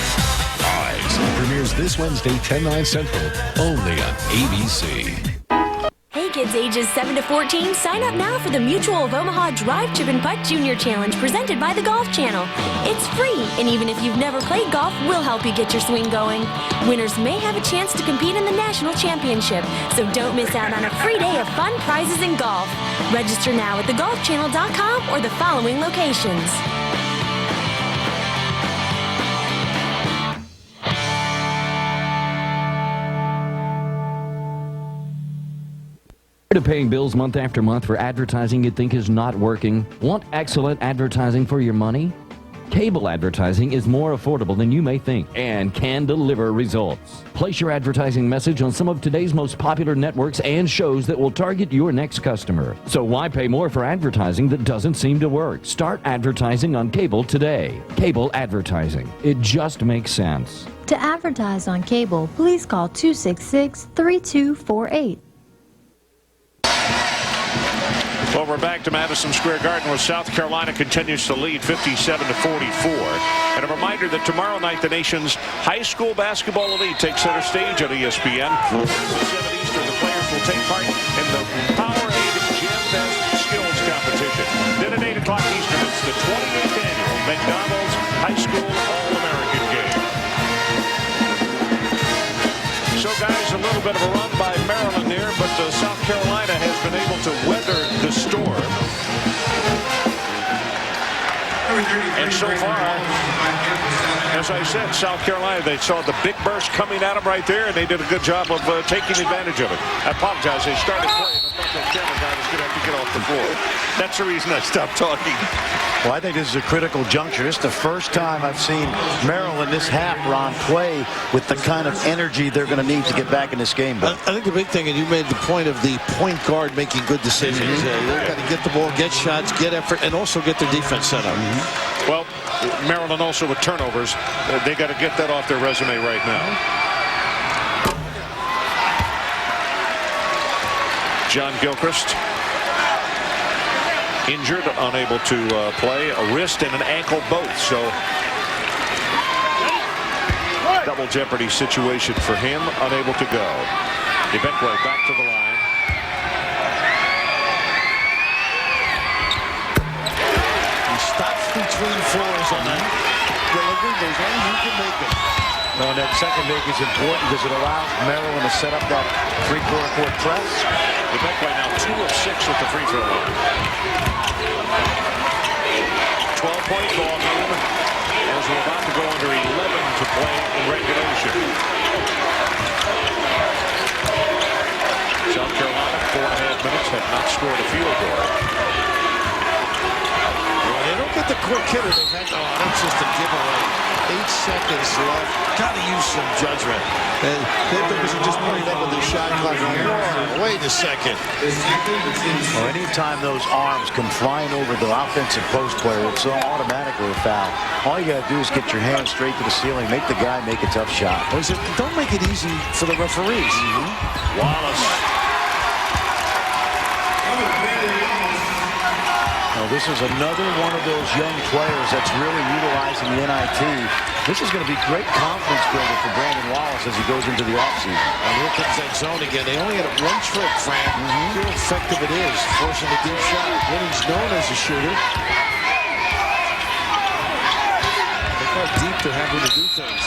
Eyes premieres this Wednesday, 10/9 Central, only on ABC. Hey kids ages 7 to 14, sign up now for the Mutual of Omaha Drive, Chip, and Putt Junior Challenge presented by the Golf Channel. It's free, and even if you've never played golf, we'll help you get your swing going. Winners may have a chance to compete in the National Championship, so don't miss out on a free day of fun prizes in golf. Register now at thegolfchannel.com or the following locations. Tired of paying bills month after month for advertising you think is not working? Want excellent advertising for your money? Cable advertising is more affordable than you may think and can deliver results. Place your advertising message on some of today's most popular networks and shows that will target your next customer. So why pay more for advertising that doesn't seem to work? Start advertising on cable today. Cable advertising. It just makes sense. To advertise on cable, please call 266-3248. Well, we're back to Madison Square Garden where South Carolina continues to lead 57-44. And a reminder that tomorrow night the nation's high school basketball elite takes center stage on ESPN. 7 Eastern, the players will take part in the Powerade Gymnast Skills Competition. Then at 8 o'clock Eastern, it's the 28th annual McDonald's High School All-American Game. So, guys, a little bit of a run by Maryland here, but South Carolina has been able to weather the storm. And so far, as I said, South Carolina, they saw the big burst coming at them right there, and they did a good job of taking advantage of it. I apologize. They started playing. I thought that camera guy was going to have to get off the floor. That's the reason I stopped talking. Well, I think this is a critical juncture. This is the first time I've seen Maryland this half, Ron, play with the kind of energy they're going to need to get back in this game. I think the big thing, and you made the point of the point guard making good decisions. They've got to get the ball, get shots, get effort, and also get their defense set up. Well, Maryland also with turnovers. They got to get that off their resume right now. John Gilchrist injured, unable to play. A wrist and an ankle both. So double jeopardy situation for him. Unable to go. Ebekwe back to the line. He stops between floors on that delivery. There's only you can make it. No, and that second make is important because it allows Maryland to set up that three-quarter court press. Ebekwe now 2 of 6 with the free throw line. 12-point ball game as we're about to go under 11 to play in regulation. South Carolina, 4.5 minutes, have not scored a field goal. Well, they don't get the quick hitter. That's just a giveaway. 8 seconds left. Got to use some judgment. And they should just put it up with the shot clock. Wait a second. Well, anytime those arms come flying over the offensive post player, it's automatically a foul. All you got to do is get your hands straight to the ceiling, make the guy make a tough shot. Well, don't make it easy for the referees. Wallace. Well, this is another one of those young players that's really utilizing the NIT. This is going to be great confidence builder for Brandon Wallace as he goes into the offseason. And here comes that zone again. They only had one trick, Fran. How effective it is, forcing a deep shot. When he's known as a shooter. Look how deep they're having to do things.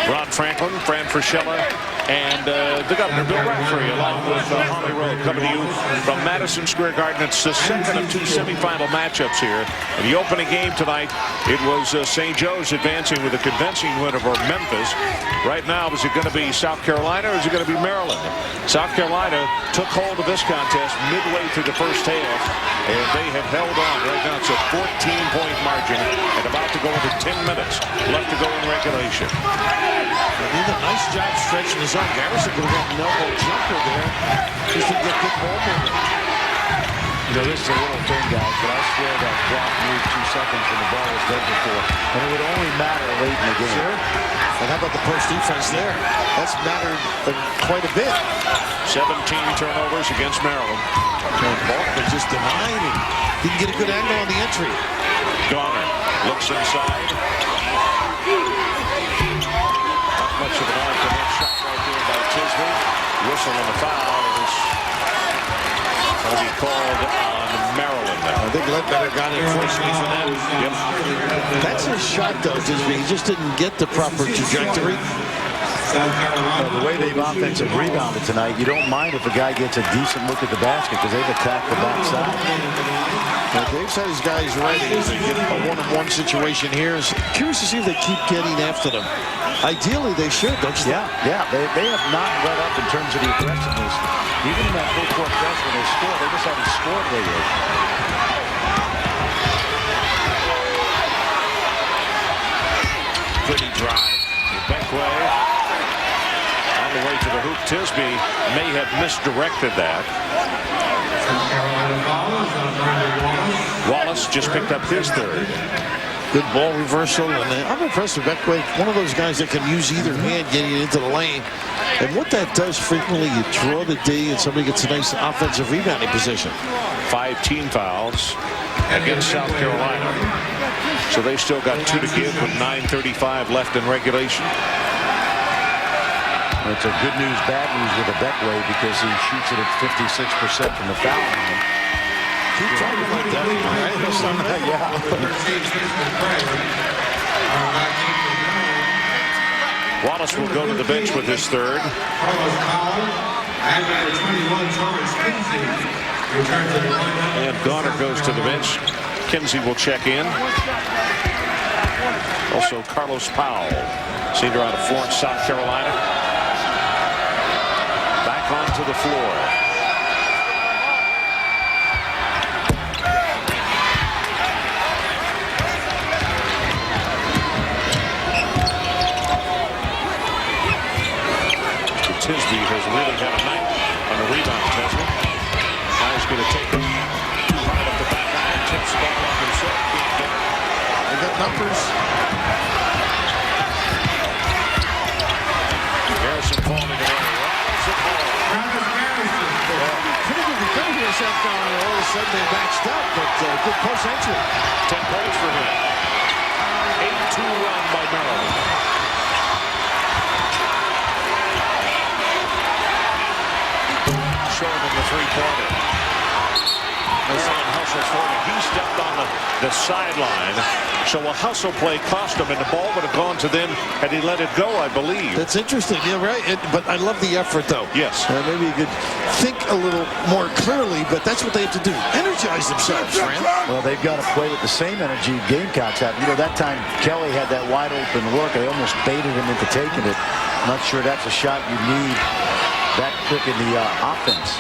Ron Franklin, Fran Frischella, and the Governor, Bill Raftery, along with Holly Rowe, coming to you from Madison Square Garden. It's the second of two semifinal matchups here. In the opening game tonight, it was St. Joe's advancing with a convincing win over Memphis. Right now, is it going to be South Carolina or is it going to be Maryland? South Carolina took hold of this contest midway through the first half, and they have held on. Right now, it's a 14-point margin and about to go into 10 minutes left to go in regulation. They did a nice job stretching his arm. Garrison could have got an elbow jumper there just to get good ball movement. You know, this is a little thing, guys, but I swear that clock moved 2 seconds when the ball was dead before. And it would only matter late in the game. Sure. And how about the post defense there? That's mattered quite a bit. 17 turnovers against Maryland. And Balkman just denied and didn't get a good angle on the entry. Garner looks inside. Not much of an arc on that shot right there by Tisby. Whistle and a foul. It'll be called on Maryland now. I think Ledbetter got it fortunately for them. Yep. That's his shot, though, Tisby. He just didn't get the proper trajectory. The way they've offensive rebounded tonight, you don't mind if a guy gets a decent look at the basket because they've attacked the backside. Well, Dave's had his guys ready as they get a one-on-one situation here. It's curious to see if they keep getting after them. Ideally, they should, don't you? Yeah. They have not let up in terms of the aggressiveness. Even in that full-court press when they score, they just haven't scored lately. Pretty drive. Beckway on the way to the hoop. Tisby may have misdirected that. Wallace just picked up his third. Good ball reversal, and I'm impressed with Beckway. One of those guys that can use either hand getting into the lane. And what that does frequently, you draw the D and somebody gets a nice offensive rebounding position. 5 team fouls against South Carolina. So they still got 2 to give with 9:35 left in regulation. It's a good news, bad news with a Beckway because he shoots it at 56% from the foul line. Keep talking like that. Wallace will go to the bench with his third. And Garner goes to the bench. Kinsey will check in. Also Carlos Powell, senior out of Florence, South Carolina. Back onto the floor. Tisby has really had a night on the rebound, Tisby. Now he's going to take it too hard up the back line, tips the ball off himself. They got numbers. Harrison falling away. Pretty good South Carolina. All of a sudden they matched up, but good post entry. 10 points for him. 8-2 run by Maryland. Showing him the three-pointer. Hustles for him. He stepped on the sideline. So a hustle play cost him, and the ball would have gone to them had he let it go, I believe. That's interesting. Yeah, right. But I love the effort, though. Yes. Maybe you could think a little more clearly, but that's what they have to do. Energize themselves, Fran. Well, they've got to play with the same energy Gamecocks have. You know, that time Kelly had that wide open look. I almost baited him into taking it. Not sure that's a shot you need that quick in the offense.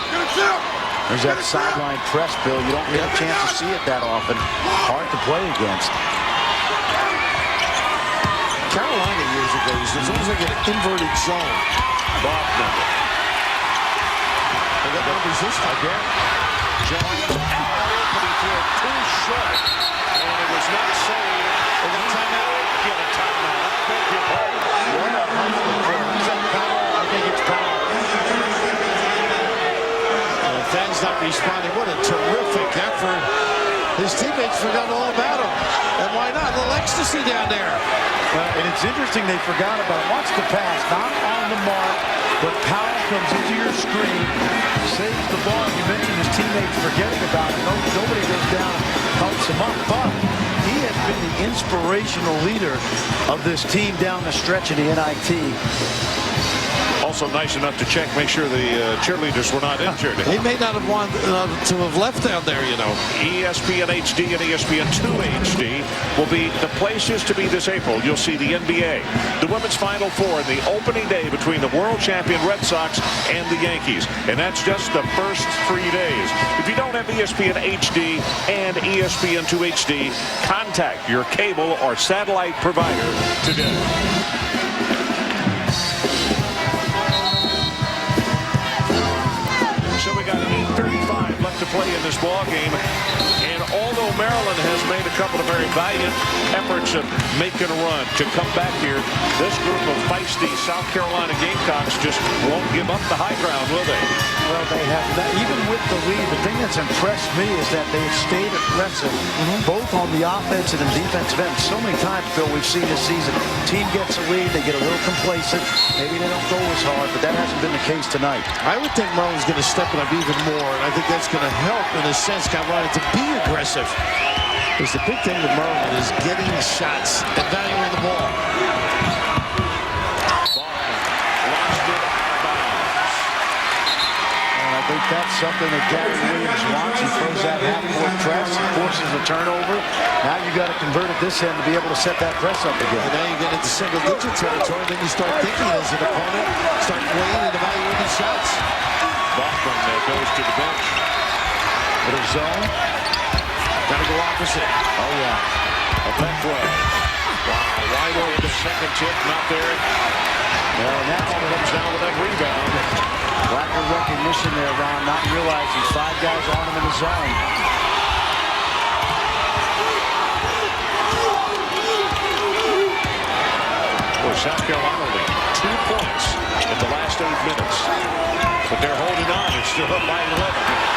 There's that sideline press, Bill. You don't get a chance to see it that often. Hard to play against. Carolina years ago, as long as they get an inverted zone. Bogdan. They got no resistance again. Jones, but he threw it too short, and it was not saved. They got timeout. Get a timeout. I beg your pardon. I think it's Powell. Fans not responding. What a terrific effort. His teammates forgot all about him. And why not? A little ecstasy down there. And it's interesting they forgot about it. Watch the pass. Not on the mark, but Powell comes into your screen, saves the ball. You mentioned his teammates forgetting about it. Nobody goes down and helps him up. But he has been the inspirational leader of this team down the stretch in the NIT. Also nice enough to check, make sure the cheerleaders were not injured. They may not have wanted to have left down there, you know. ESPN HD and ESPN2 HD will be the places to be this April. You'll see the NBA, the Women's Final Four, and the opening day between the world champion Red Sox and the Yankees. And that's just the first 3 days. If you don't have ESPN HD and ESPN2 HD, contact your cable or satellite provider today. To play in this ball game, and although Maryland has made a couple of very valiant efforts of making a run to come back here, this group of feisty South Carolina Gamecocks just won't give up the high ground, will they? Well, they have not, even with the lead. The thing that's impressed me is that they've stayed aggressive, both on the offensive and defensive end. So many times, Phil, we've seen this season, team gets a lead, they get a little complacent, maybe they don't go as hard, but that hasn't been the case tonight. I would think Maryland's going to step it up even more, and I think that's going to help in a sense Carolina to be aggressive. Because the big thing with Maryland is getting shots and valuing the ball. And I think that's something that Gary Williams wants. He throws that half-court press, forces a turnover. Now you got to convert at this end to be able to set that press up again. And now you get into single-digit territory, then you start thinking as an opponent, start weighing and evaluating shots. Bachman goes to the bench. Little zone. Got to go opposite. Oh, yeah. A back way. Wow, wide open. The second tip, not there. Well, now it comes down with that rebound. Lack of recognition there, Ron, not realizing 5 guys on him in the zone. Well, South Carolina lead 2 points in the last 8 minutes. But they're holding on. It's still up by 11.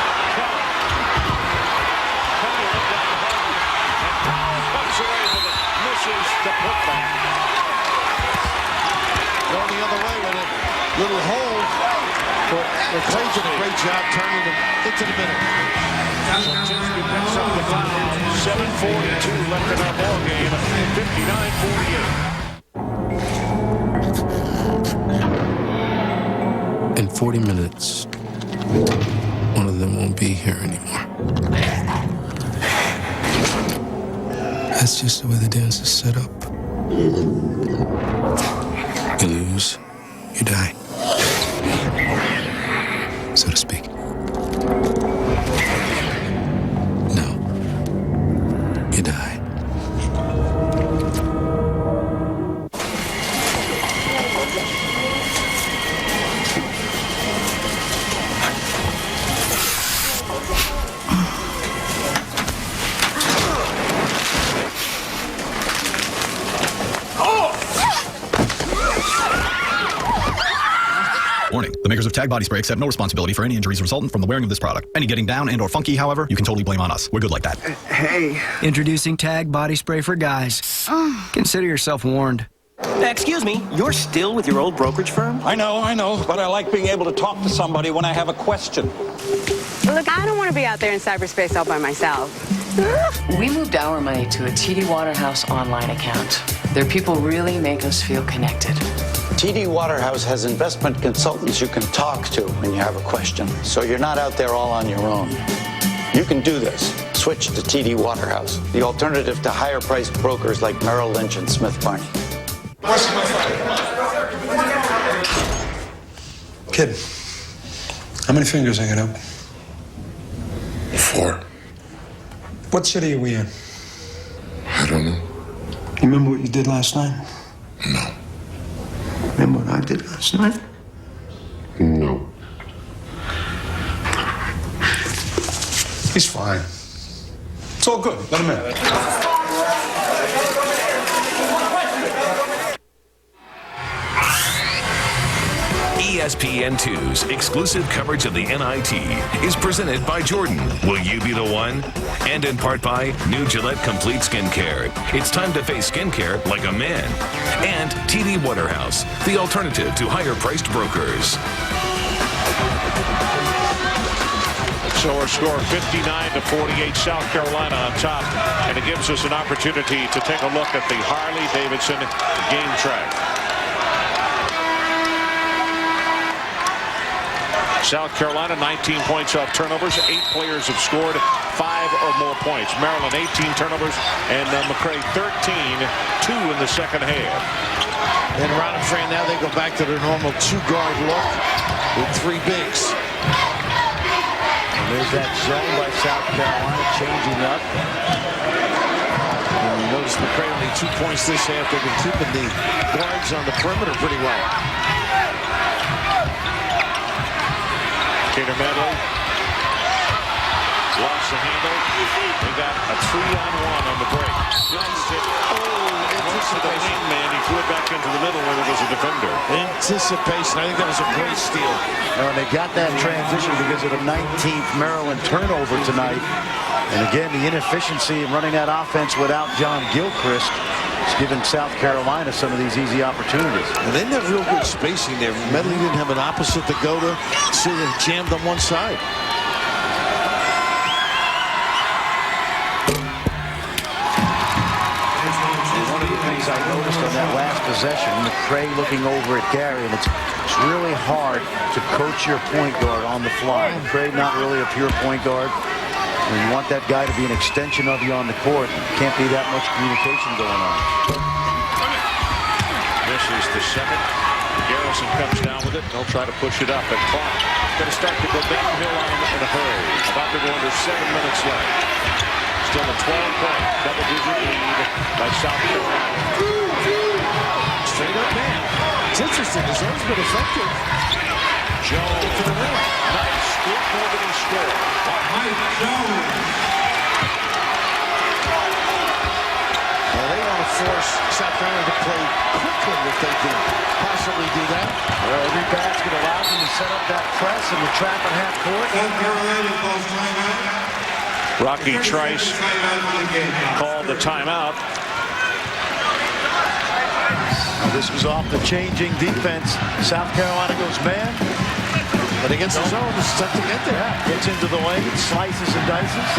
The putback. Going the other way with a little hole. But Clay's did a great job turning them into the middle. Tinsky picks up the foul. 7:42 left in our ball game. 59-48. In 40 minutes, one of them won't be here anymore. That's just the way the dance is set up. You lose, you die. So to speak. No. You die. Warning, the makers of Tag Body Spray accept no responsibility for any injuries resultant from the wearing of this product. Any getting down and or funky, however, you can totally blame on us. We're good like that. Hey. Introducing Tag Body Spray for guys. Consider yourself warned. Excuse me, you're still with your old brokerage firm? I know, but I like being able to talk to somebody when I have a question. Look, I don't want to be out there in cyberspace all by myself. We moved our money to a TD Waterhouse online account. Their people really make us feel connected. TD Waterhouse has investment consultants you can talk to when you have a question, so you're not out there all on your own. You can do this. Switch to TD Waterhouse, the alternative to higher-priced brokers like Merrill Lynch and Smith Barney. Kid, how many fingers I got up? 4. What city are we in? I don't know. You remember what you did last night? No. Remember what I did last night? No. He's fine. It's all good. Let him in. ESPN2's exclusive coverage of the NIT is presented by Jordan. Will you be the one? And in part by new Gillette Complete Skincare. It's time to face skincare like a man. And TD Waterhouse, the alternative to higher-priced brokers. So our score 59-48, South Carolina on top. And it gives us an opportunity to take a look at the Harley-Davidson game track. South Carolina, 19 points off turnovers. 8 players have scored 5 or more points. Maryland, 18 turnovers. And McCray, 13, 2 in the second half. And Ron and Fran, now they go back to their normal 2-guard look with 3 bigs. And there's that zone by South Carolina changing up. And you notice McCray only 2 points this half. They've been keeping the guards on the perimeter pretty well. Tater Medley lost the handle. They got a 3-on-1 on the break. Jones hit. To the wingman, he threw it back into the middle where there was a defender. Anticipation. I think that was a great steal. And they got that transition because of the 19th Maryland turnover tonight. And again, the inefficiency in running that offense without John Gilchrist is giving South Carolina some of these easy opportunities. And they didn't have real good spacing there. Medley didn't have an opposite to go to, so they jammed on one side. I noticed on that last possession, McCray looking over at Gary, and it's really hard to coach your point guard on the fly. McCray not really a pure point guard. And you want that guy to be an extension of you on the court. Can't be that much communication going on. This is the 7th. Garrison comes down with it. They'll try to push it up. And clock going to start to go downhill on them in a hurry. About to go under 7 minutes left. Still a 12-point double-digit lead by South Carolina. Straight up man. It's interesting. His own's been effective. Jones. Nice. Good move and he scored. Well, they want to force South Carolina to play quickly if they can possibly do that. Well, every basket allows them to set up that press and the trap at half court. Rocky Trice called the timeout. Now this was off the changing defense. South Carolina goes man. But against the zone, it's tough to get there. Yeah, gets into the lane, slices and dices.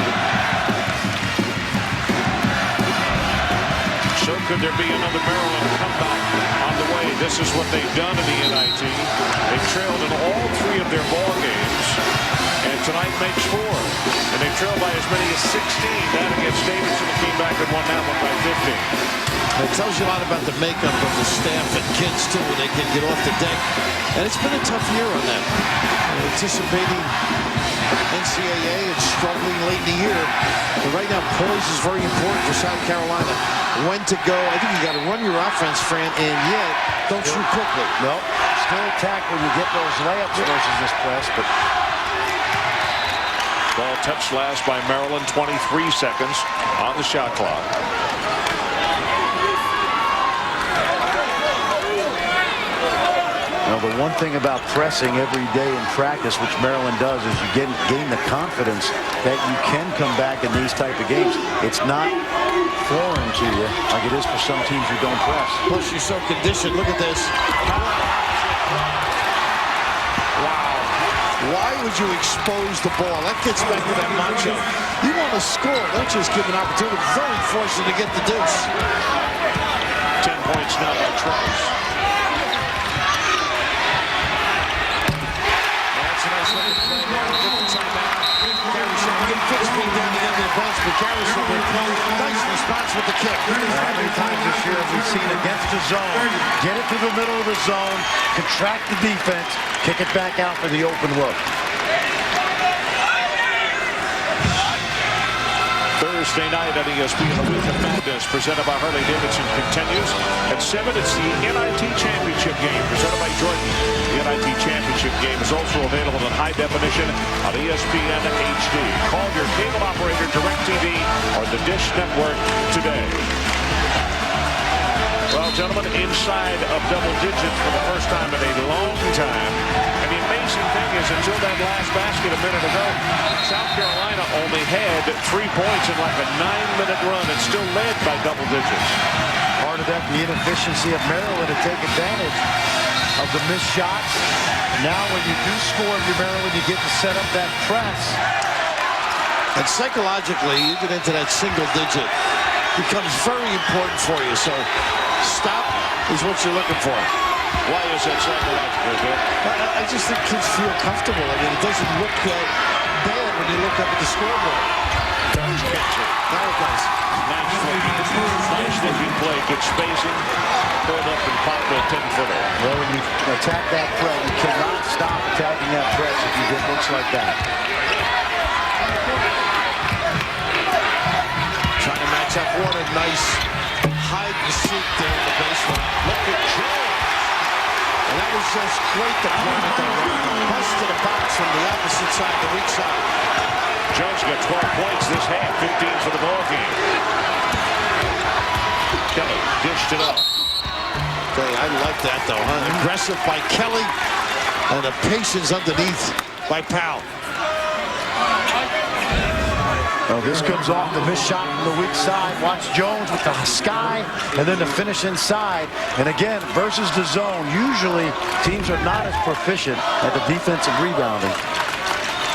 So could there be another Maryland comeback on the way? This is what they've done in the NIT. They've trailed in all 3 of their ball games. And tonight makes 4. And they trailed by as many as 16 down against Davidson and came back and won that one by 15. It tells you a lot about the makeup of the staff and kids, too, when they can get off the deck. And it's been a tough year on that. Anticipating NCAA and struggling late in the year. But right now, poise is very important for South Carolina. When to go. I think you got to run your offense, Fran, and yet don't shoot quickly. Nope. Still attack when you get those layups versus this press, but ball touched last by Maryland, 23 seconds on the shot clock. Now, the one thing about pressing every day in practice, which Maryland does, is you gain the confidence that you can come back in these type of games. It's not foreign to you like it is for some teams who don't press. Plus, you're so conditioned. Look at this. Why would you expose the ball? That gets back to that macho. You want to score, don't just give an opportunity. Very fortunate to get the deuce. 10 points now by Trice. That's a nice little play now. Get the timeout. Garrison getting fixed being down the end of the bench, but Garrison with nice response with the kick. How many times this year have we seen against the zone, get it to the middle of the zone, contract the defense, kick it back out for the open look. Thursday night on ESPN, the Week of Madness presented by Harley-Davidson continues. At 7, it's the NIT Championship game presented by Jordan. The NIT Championship game is also available in high definition on ESPN HD. Call your cable operator, DirecTV, or the Dish Network today. Well, gentlemen, inside of double digits for the first time in a long time. And the amazing thing is, until that last basket a minute ago, South Carolina only had 3 points in like a 9-minute run and still led by double digits. Part of that, the inefficiency of Maryland to take advantage of the missed shots. Now when you do score, if you're Maryland, you get to set up that press. And psychologically, even into that single digit becomes very important for you. So stop is what you're looking for. Why is that psychological, Bill? I just think kids feel comfortable. I mean, it doesn't look bad when you look up at the scoreboard. Now it does. Nice looking play. Good spacing. Pulled up and popped a 10-footer. Well, when you attack that threat, you cannot stop attacking that threat if you get looks like that. Trying to match up. What a nice hide and seek there in the baseline. Look at Jones. And that was just great deployment there. Bust to the box from the opposite side, the weak side. Jones got 12 points this half, 15 for the ball game. Kelly dished it up. Okay, I like that though, huh? Aggressive by Kelly and the patience underneath by Powell. Well, this comes off the missed shot from the weak side. Watch Jones with the sky and then the finish inside. And again, versus the zone, usually teams are not as proficient at the defensive rebounding.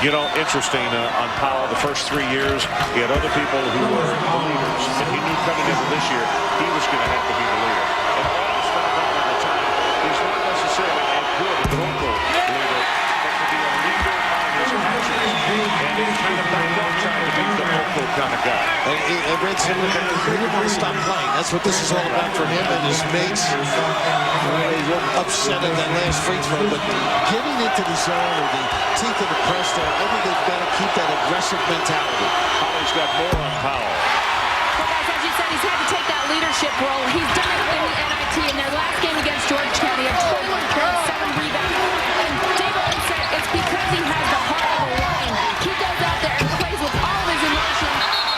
You know, interesting on Powell, the first 3 years, he had other people who were the leaders. And he knew coming into this year, he was going to have to be the leader. And always found out at the time, he's not necessarily as good a vocal leader, but to be a leader by his actions. And he kind of backed up trying to be the vocal kind of guy. And Red said, he didn't stop playing. That's what this is all about for him and his mates. They were upset at that last free throw, but getting into the zone or the teeth of the press there, I think they've got to keep that aggressive mentality. Holly's got more on Powell. Well, guys, as you said, he's had to take that leadership role. He's done it in the NIT in their last game against Georgetown. He had 21.7 rebounds. And Dave always said it's because he has the heart of a lion. He goes out there and plays with all of his emotion.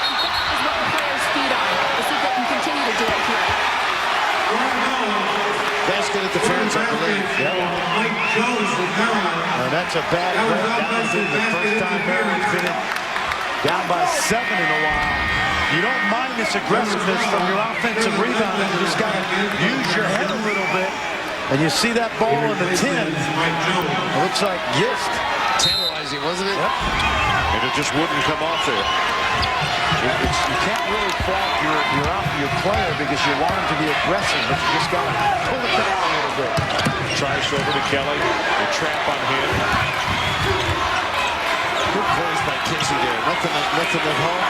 And that is what the players feed on. We'll see if they can continue to do it here. Basket interference, I believe. Now that's a bad break. That was the first time Maryland's been down by 7 in a while. You don't mind this aggressiveness from your offensive rebounding. You just got to use your head a little bit. And you see that ball in the 10. It looks like Gist. Tantalizing, wasn't it? Yep. And it just wouldn't come off there. You can't really fault your player because you want him to be aggressive, but you just got to pull it down a little bit. Tries over to Kelly. A trap on him. Good plays by Kinsey there. Nothing at home.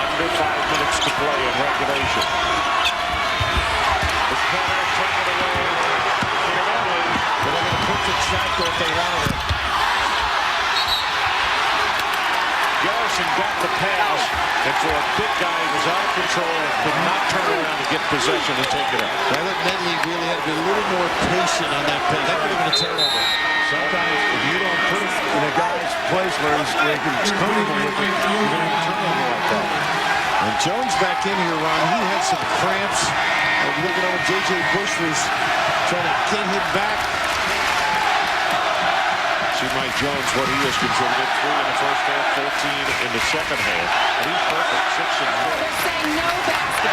Under 5 minutes to play in regulation. The corner taken away. They're going to put the shot there if they wanted it. Garrison got the pass, and for a big guy, he was out of control and could not turn around and get possession and take it up. I think Medley really had to be a little more patient on that play. That could have been a turnover. Sometimes if you don't put it in a guy's place where he's comfortable with it, you're going to have a turnover like that. And Jones back in here, Ron. He had some cramps. And looking over, J.J. Bush was trying to get him back. See Mike Jones, what he has contributed. 3 in the first half, 14 in the second half. And he's perfect, 6 and 4. They're saying no basket.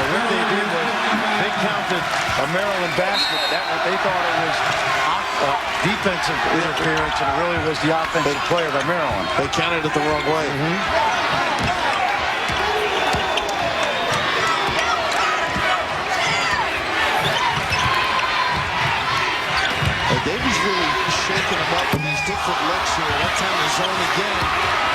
What they did was they counted a Maryland basket. They thought it was defensive interference, and it really was the offensive player by Maryland. They counted it the wrong way. Davies really shaking him up with these different looks here. That time the zone again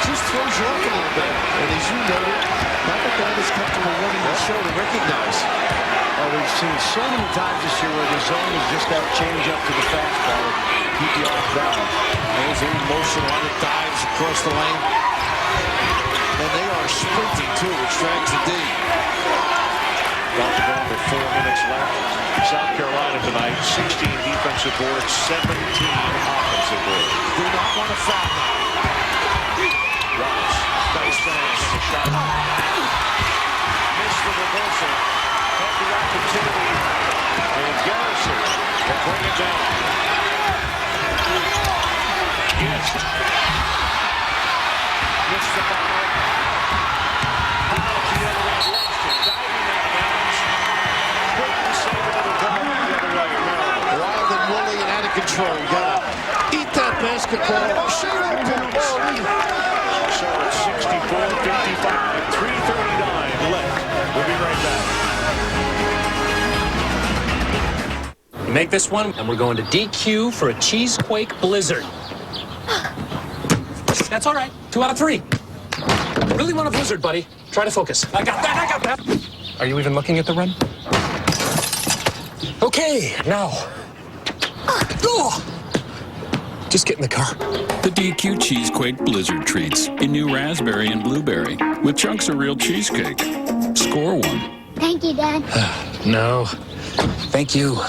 just throws you up a little bit. And as you noted, not the guy that's comfortable running the show to recognize. We've seen so many times this year where the zone is just that change up to the fastball to keep you off balance. There's very emotional on the dives across the lane. And they are sprinting too, which drags the D. About to go under 4 minutes left. South Carolina tonight, 16 defensive boards, 17 offensive boards. Do not want to foul now. Ross, nice finish. The shot. Missed the reversal. Had the opportunity. And Garrison can bring it down. Yes. Missed the ball. Powell to the other end. Lost it. Diving out of bounds. Quick control. You gotta eat that basketball. Shoot it. So it's 64-55, 3:39 left. We'll be right back. Make this one, and we're going to DQ for a Cheesequake Blizzard. That's all right. 2 out of 3. Really want a blizzard, buddy. Try to focus. I got that. Are you even looking at the run? Okay, now. Just get in the car. The DQ Cheesequake Blizzard treats in new raspberry and blueberry with chunks of real cheesecake. Score one. Thank you, Dad. No. Thank you.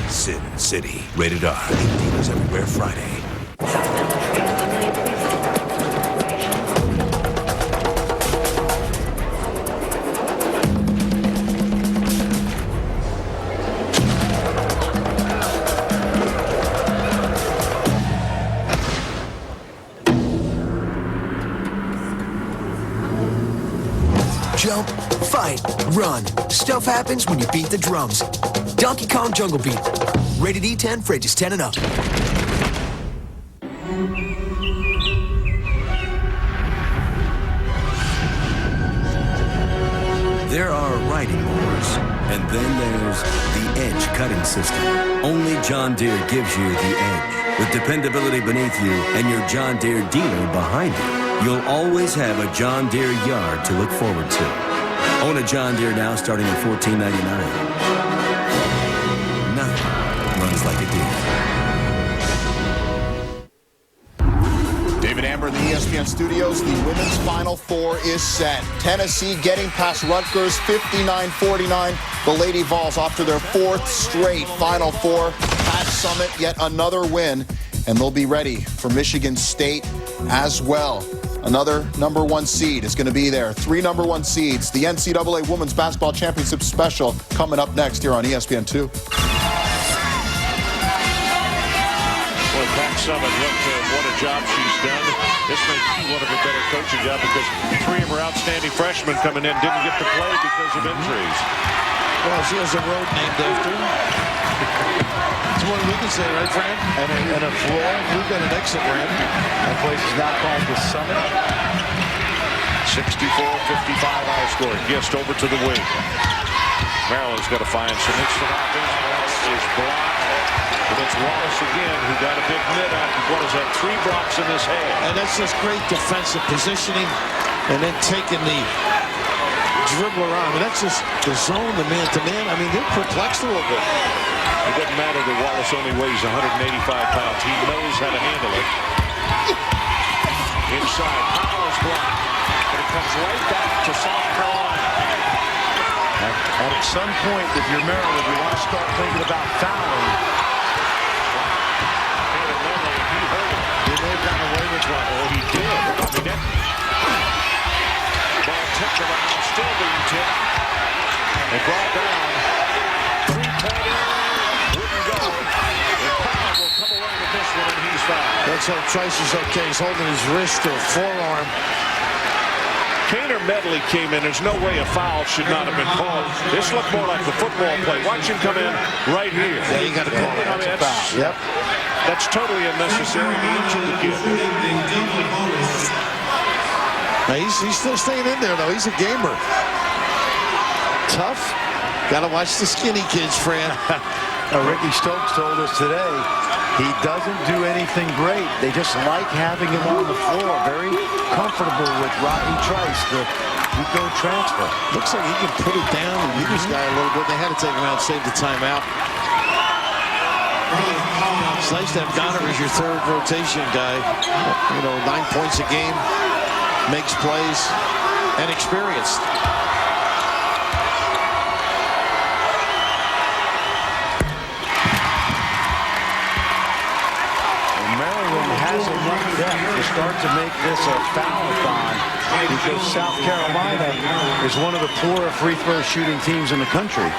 Sin City. Rated R. In theaters everywhere Friday. Jump, fight, run. Stuff happens when you beat the drums. Donkey Kong Jungle Beat. Rated E10 for ages 10 and up. There are riding mowers, and then there's the edge cutting system. Only John Deere gives you the edge. With dependability beneath you and your John Deere dealer behind you, you'll always have a John Deere yard to look forward to. Own a John Deere now starting at $14.99. Nothing runs like a Deere. David Amber in the ESPN studios. The women's Final Four is set. Tennessee getting past Rutgers 59-49. The Lady Vols off to their 4th straight Final Four. At Summit, yet another win, and they'll be ready for Michigan State as well. Another number 1 seed is going to be there. 3 number 1 seeds. The NCAA Women's Basketball Championship Special coming up next here on ESPN2. Well, Pat Summit, what a job she's done. This may be one of her better coaching jobs because 3 of her outstanding freshmen coming in didn't get to play because of injuries. Well, she has a road named after her. That's what we can say, right, Fran? And a floor. We've got an exit ramp. That place is now called the Summit. 64-55 high score. Gist over to the wing. Maryland's got to find some instant offense. Wallace is blocked. But it's Wallace again who got a big mid out. What is that? 3 blocks in his head. And that's just great defensive positioning. And then taking the dribbler on. I mean, that's just the zone, the man-to-man. I mean, they're perplexed a little bit. It doesn't matter that Wallace only weighs 185 pounds. He knows how to handle it. Inside, Powell's blocked. But it comes right back to South Carolina. And at some point, if you're Maryland, you want to start thinking about fouling. He may have gotten away with one. Oh, he did. I mean, that ball tipped around, still being tipped. And brought down. 3-pointer. Wouldn't go. And Powell will come away with this one, and he's fouled. Let's hope Trice is okay. He's holding his wrist or forearm. Kaner Medley came in. There's no way a foul should not have been called. This looked more like a football play. Watch him come in right here. Yeah, you got to call it. I mean, That's a foul. Yep. That's totally unnecessary. He injured the kid. Now he's still staying in there, though. He's a gamer. Tough. Got to watch the skinny kids, Fran. Ricky Stokes told us today he doesn't do anything great. They just like having him on the floor. Very comfortable with Rodney Trice, the JUCO transfer. Looks like he can put it down and lead this guy a little bit. They had to take him out, save the timeout. It's nice to have Donner as your 3rd rotation guy. You know, 9 points a game, makes plays, and experienced. depth to start to make this a foul-a-thon, because South Carolina is one of the poorer free throw shooting teams in the country.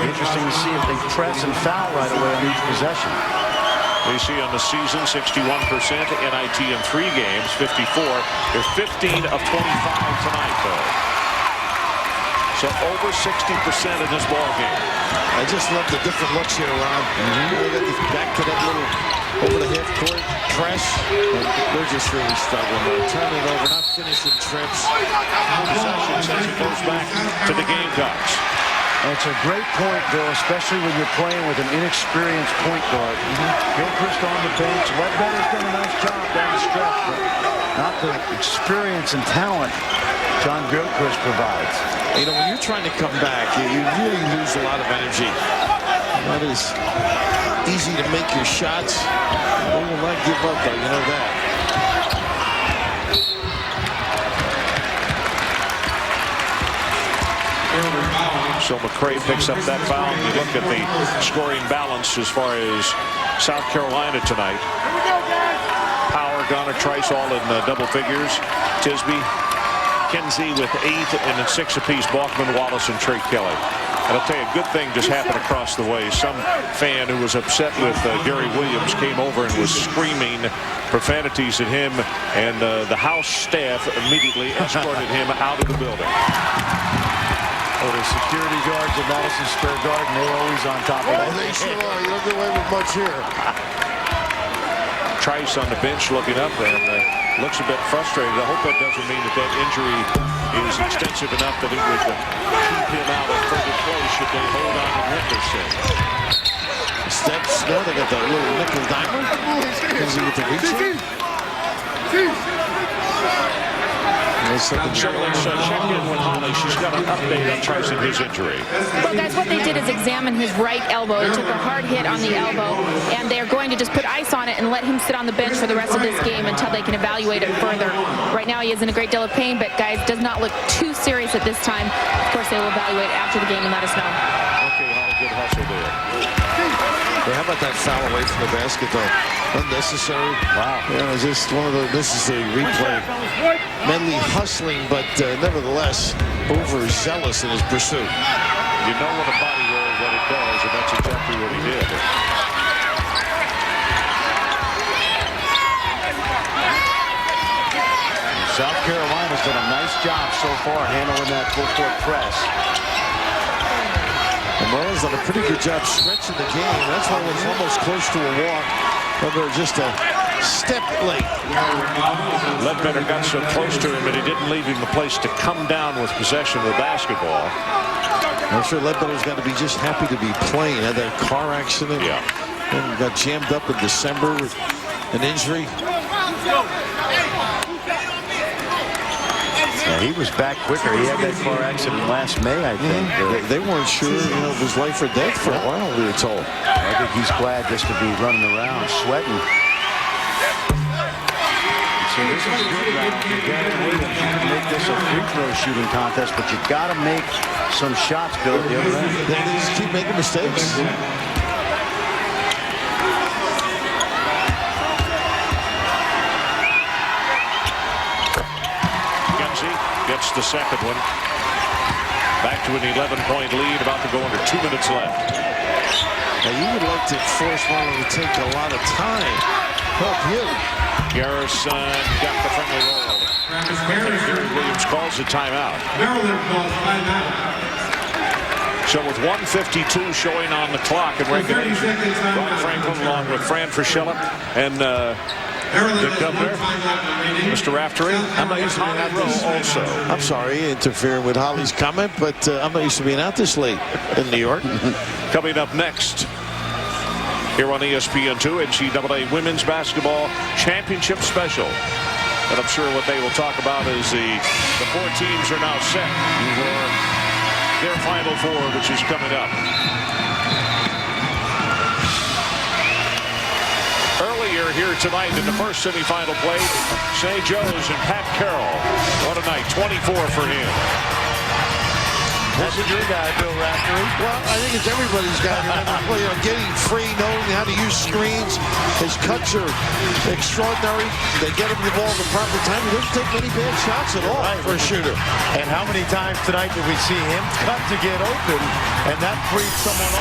Interesting to see if they press and foul right away on each possession. They see on the season 61%, NIT in 3 games, 54. They're 15 of 25 tonight, though. So over 60% in this ball game. I just love the different looks here, Ron. They got the back to that little over the half court press, and they're just really struggling. They're turning over, not finishing trips. Possession says it goes back to the Gamecocks. And it's a great point, Bill, especially when you're playing with an inexperienced point guard. Gilchrist on the bench. Ledbetter's done a nice job down the stretch, but not the experience and talent John Gilchrist provides. You know, when you're trying to come back, you really lose a lot of energy. Not as easy to make your shots. They will not give up, though. You know that. So McCray picks up that foul. You look at the scoring balance as far as South Carolina tonight. Power, Gunner, Trice all in double figures. Tisby, Kinsey with 8, and then 6 apiece. Balkman, Wallace, and Trey Kelly. And I'll tell you, a good thing just happened across the way. Some fan who was upset with Gary Williams came over and was screaming profanities at him, and the house staff immediately escorted him out of the building. Oh, the security guards at Madison Square Garden, they're always on top of that. They sure are. You don't get away with much here. Trice on the bench looking up and looks a bit frustrated. I hope that doesn't mean that injury is extensive enough that it would keep him out of further play should they hold on and win this thing. Steps, no, they got the little nickel dimer. Kinsey with the reach in. So let's check in with Holly. She's got an update on Trice and his injury. Well, guys, what they did is examine his right elbow. He took a hard hit on the elbow, and they're going to just put ice on it and let him sit on the bench for the rest of this game until they can evaluate it further. Right now, he is in a great deal of pain, but, guys, does not look too serious at this time. Of course, they will evaluate it after the game and let us know. Okay, Holly, good hustle there. Hey, how about that foul away from the basket, though? Unnecessary. Wow. You know, just one of the necessary replay. Medley hustling, but nevertheless overzealous in his pursuit. You know what a body roll, what it does, and that's exactly what he did. South Carolina's done a nice job so far handling that full court press. And Maryland's done a pretty good job stretching the game. That's why it was almost close to a walk. But they're just a step late. Ledbetter got so close to him, but he didn't leave him the place to come down with possession of the basketball. I'm sure Ledbetter's got to be just happy to be playing. Had that car accident. Yeah. And got jammed up in December with an injury. Yeah, he was back quicker. He had that car accident last May, I think. They weren't sure, you know, it was life or death for a while, we were told. I think he's glad just to be running around, sweating. So this is a good round for Gary Williams. You can make this a free throw shooting contest, but you got to make some shots, Bill, at the other end. They just keep making mistakes. Gets the second one. Back to an 11-point lead, about to go under 2 minutes left. Now you would like to force Marlon to take a lot of time. Help you. Garrison got the friendly roll. Gary Williams calls a timeout. So with 1:52 showing on the clock in regulation, Ron Franklin along with Fran Fraschilla and the governor, Mr. Raftery. I'm not used to being out this also. I'm sorry, interfering with Holly's comment, but I'm not used to being out this late in New York. Coming up next, here on ESPN2, NCAA Women's Basketball Championship Special. And I'm sure what they will talk about is the 4 teams are now set for their Final Four, which is coming up. Earlier here tonight in the first semifinal played, St. Joe's and Pat Carroll. What a night, 24 for him. That's your guy, Bill Raftery. Well, I think it's everybody's guy. Getting free, knowing how to use screens. His cuts are extraordinary. They get him the ball at the proper time. He doesn't take many bad shots at all for a shooter. And how many times tonight did we see him cut to get open, and that freed someone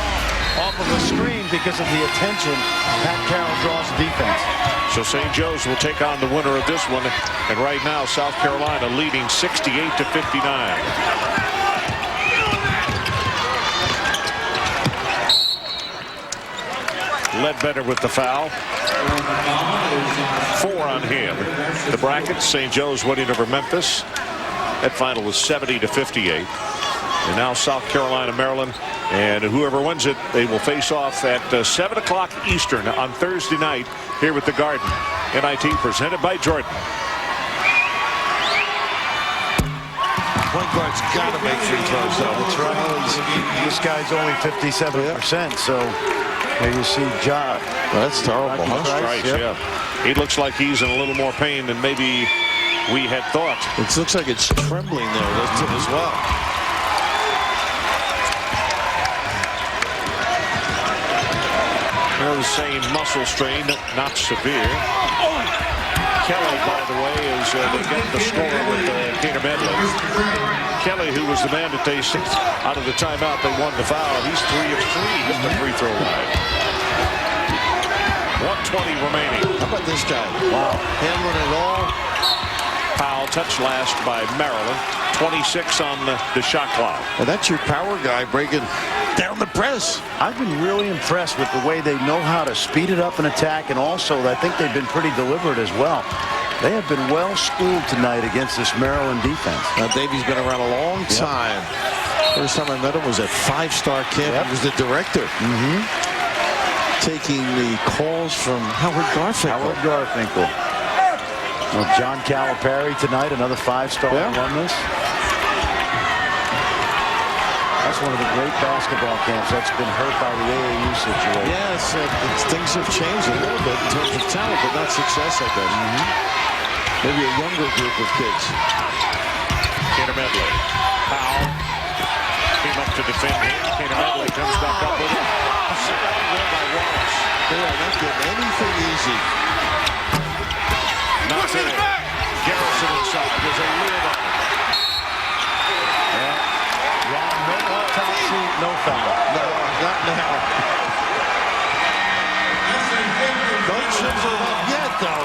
off of the screen because of the attention Pat Carroll draws defense. So St. Joe's will take on the winner of this one. And right now, South Carolina leading 68-59. Ledbetter with the foul. 4 on him. The bracket, St. Joe's winning over Memphis. That final was 70-58. And now South Carolina, Maryland. And whoever wins it, they will face off at 7 o'clock Eastern on Thursday night here with the Garden. NIT presented by Jordan. Point guard's got to make free throws, though. That's right. This guy's only 57%, so there you see Ja. Well, that's terrible, huh? Price, yeah. He looks like he's in a little more pain than maybe we had thought. It looks like it's trembling there, doesn't it, as well? The same muscle strain, not severe. Kelly, by the way, is they get the score with Peter Medley. Kelly, who was the man that they sent out of the timeout, they won the foul. He's 3 of 3 at the free throw line. 1:20 remaining. How about this guy? Wow. Handling it all. Foul touch last by Maryland. 26 on the shot clock. And that's your power guy breaking down the press. I've been really impressed with the way they know how to speed it up and attack, and also I think they've been pretty deliberate as well. They have been well schooled tonight against this Maryland defense. Now, Davey's been around a long time. First time I met him was at 5-star camp. He was the director. Taking the calls from Howard Garfinkel. Well, John Calipari tonight, another 5-star alumnus. That's one of the great basketball camps that's been hurt by the AAU situation. Yes, things have changed a little bit in terms of talent, but not success, I guess. Maybe a younger group of kids. Peter Medley. Powell came up to defend him. Peter Medley comes back up with it. They are not getting anything easy. Not there. Garrison inside. There's a lid on it. No foul. No, not now. Don't triple up yet, though.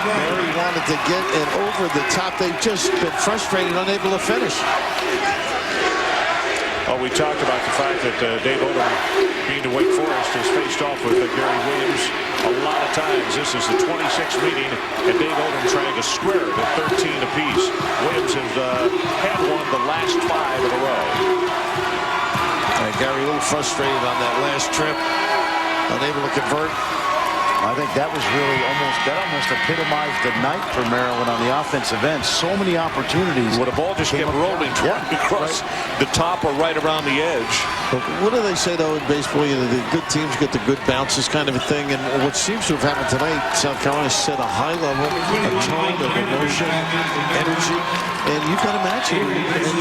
Mary wanted to get it over the top. They've just been frustrated, unable to finish. Well, we talked about the fact that Dave Odom, being to Wake Forest, has faced off with Gary Williams a lot of times. This is the 26th meeting, and Dave Odom trying to square it at 13 apiece. Williams has had won the last 5 in a row. Gary a little frustrated on that last trip, unable to convert. I think that was really almost epitomized the night for Maryland on the offensive end. So many opportunities. Would have all just kept rolling across the top or right around the edge. But what do they say, though, in baseball? You know, the good teams get the good bounces kind of a thing. And what seems to have happened tonight, South Carolina set a high level, a tone of emotion, energy. And you've got to match it. And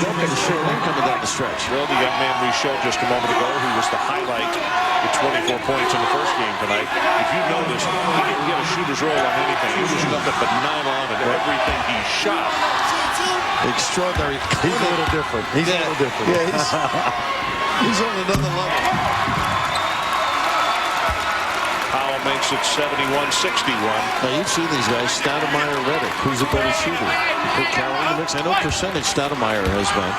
they're going to show them coming down the stretch. Well, the young man we showed just a moment ago, who was the highlight with 24 points in the first game tonight. If you noticed, he didn't get a shooter's roll on anything. He was nothing but 9 on and everything he shot. Extraordinary. He's a little different. He's a little different. Yeah, he's on another level. Powell makes it 71-61. Now, you've seen these guys, Stoudemire, Reddick. Who's a better shooter? You put Carroll in the mix. I know percentage Stoudemire has been.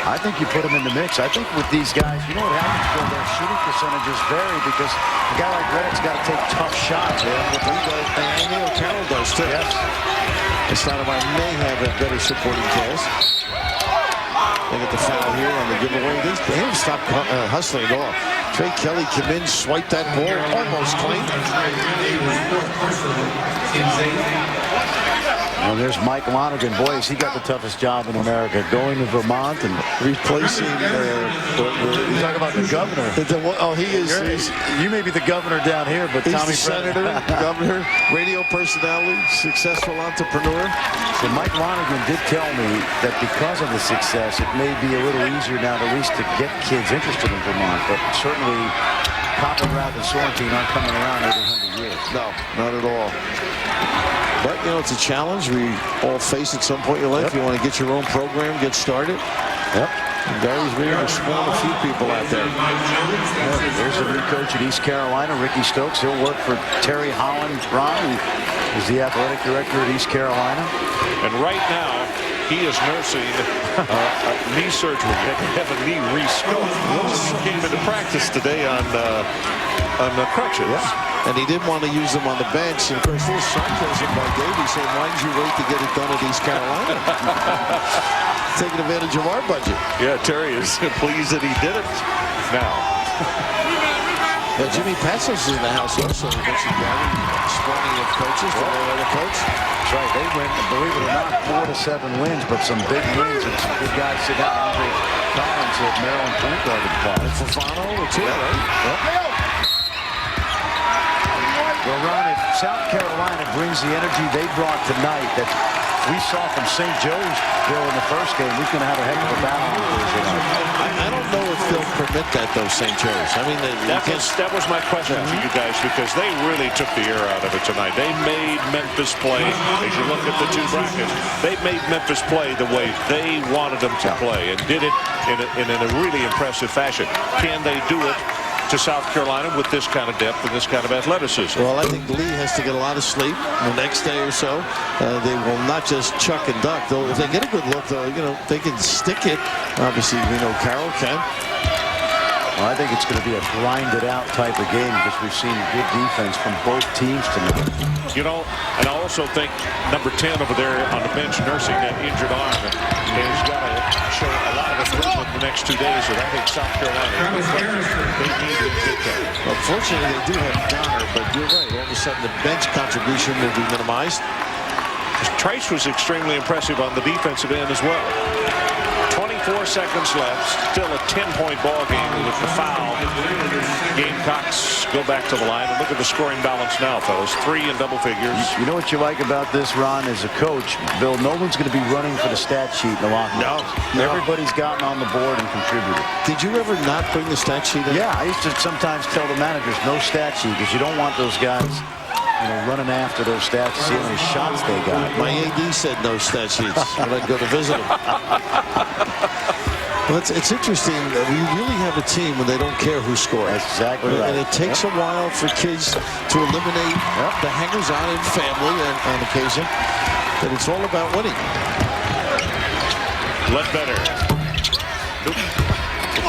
I think you put them in the mix. I think with these guys, you know what happens when their shooting percentages vary because a guy like Reddick's got to take tough shots. Yeah, but he does, and I know Carroll does too. Yes. And Stoudemire may have a better supporting cast. They get the foul here on the giveaway. They haven't stopped hustling at all. Trey Kelly came in, swiped that ball, almost clean. And there's Mike Lonergan. Boy, has he got the toughest job in America, going to Vermont and replacing. You talk about the governor. He is. You may be the governor down here, but he's Tommy the senator, governor, radio personality, successful entrepreneur. So Mike Lonergan did tell me that because of the success, it may be a little easier now, at least, to get kids interested in Vermont. But certainly, Coppergrath and Sorrentine aren't coming around every 100 years. No, not at all. But, you know, it's a challenge we all face at some point in your life. You want to get your own program, get started. Yep. And Gary's been able to spawn a few people out there. There's a new coach at East Carolina, Ricky Stokes. He'll work for Terry Holland. Ron, who is the athletic director at East Carolina. And right now, he is nursing knee surgery. He had a knee rescope. He came into practice today on the crutches. Yeah. And he didn't want to use them on the bench. And of course, there's sarcasm by Davey saying, why did you wait to get it done at East Carolina? Taking advantage of our budget. Yeah, Terry is pleased that he did it now. Jimmy Passos is in the house also. He mentioned Gary, spawning of coaches, the other coach. That's right. They went, believe it or not, 4 to 7 wins, but some big wins and some good guys sit down. Andre Collins at Maryland point guard in Paul. And Fofano, too, right? Yep. Well, Ron, if South Carolina brings the energy they brought tonight that we saw from St. Joe's, Bill, in the first game, we can have a heck of a battle on Thursday night. I don't know if they'll permit that, though, St. Joe's. I mean, that was my question to you guys, because they really took the air out of it tonight. They made Memphis play. As you look at the two brackets, they made Memphis play the way they wanted them to play and did it in a really impressive fashion. Can they do it to South Carolina with this kind of depth and this kind of athleticism? Well, I think Lee has to get a lot of sleep the next day or so. They will not just chuck and duck. If they get a good look, though, you know, they can stick it. Obviously, we know Carroll can. Well, I think it's going to be a grinded-out type of game because we've seen good defense from both teams tonight. You know, and I also think number 10 over there on the bench nursing that injured arm has got to show a lot of improvement the next 2 days. And I think South Carolina, they need to get that. Unfortunately, they do have Donner, but you're right. All of a sudden, the bench contribution will be minimized. Trice was extremely impressive on the defensive end as well. 24 seconds left. Still a 10-point ball game with the foul. Gamecocks go back to the line. And look at the scoring balance now, fellas. 3 in double figures. You know what you like about this, Ron, as a coach? Bill, no one's going to be running for the stat sheet in the locker room. No. Everybody's gotten on the board and contributed. Did you ever not bring the stat sheet in? Yeah, I used to sometimes tell the managers, no stat sheet, because you don't want those guys, you know, running after those stats to see how many shots they got. My AD said no stat sheets when I'd go to visit him. Well, it's interesting that we really have a team when they don't care who scores. That's exactly right. And it takes a while for kids to eliminate the hangers-on in family and on occasion. That it's all about winning. Ledbetter.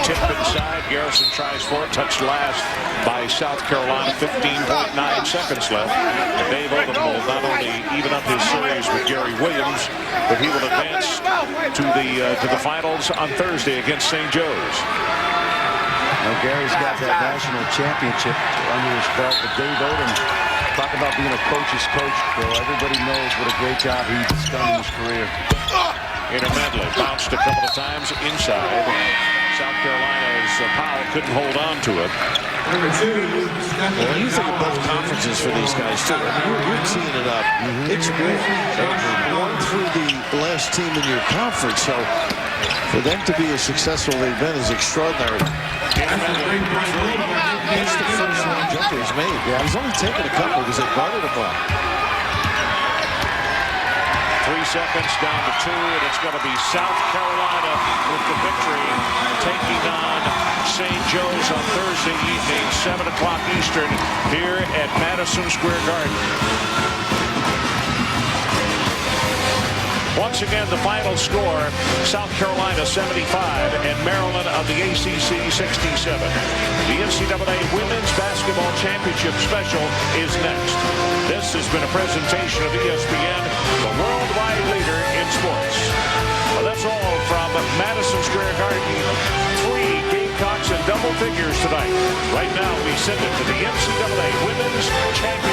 Tip inside. Garrison tries for it. Touched last by South Carolina. 15.9 seconds left. And Dave Odom will not only even up his series with Gary Williams, but he will advance to the finals on Thursday against St. Joe's. Now Gary's got that national championship under his belt, but Dave Odom, talk about being a coach's coach, Bill. Everybody knows what a great job he's done in his career. Intermedley bounced a couple of times inside. South Carolina's Powell couldn't hold on to it. Well, you think of both conferences for these guys, too. I mean, you're teeing it up. It's great. One through the last team in your conference, so for them to be as successful they've been is extraordinary. That's the first round jumper he's made. Yeah, he's only taken a couple because they guarded him well. 3 seconds down to 2, and it's going to be South Carolina with the victory, taking on St. Joe's on Thursday evening, 7 o'clock Eastern, here at Madison Square Garden. Once again, the final score, South Carolina 75 and Maryland of the ACC 67. The NCAA Women's Basketball Championship Special is next. This has been a presentation of ESPN, the worldwide leader in sports. Well, that's all from Madison Square Garden. 3 Gamecocks in double figures tonight. Right now, we send it to the NCAA Women's Championship.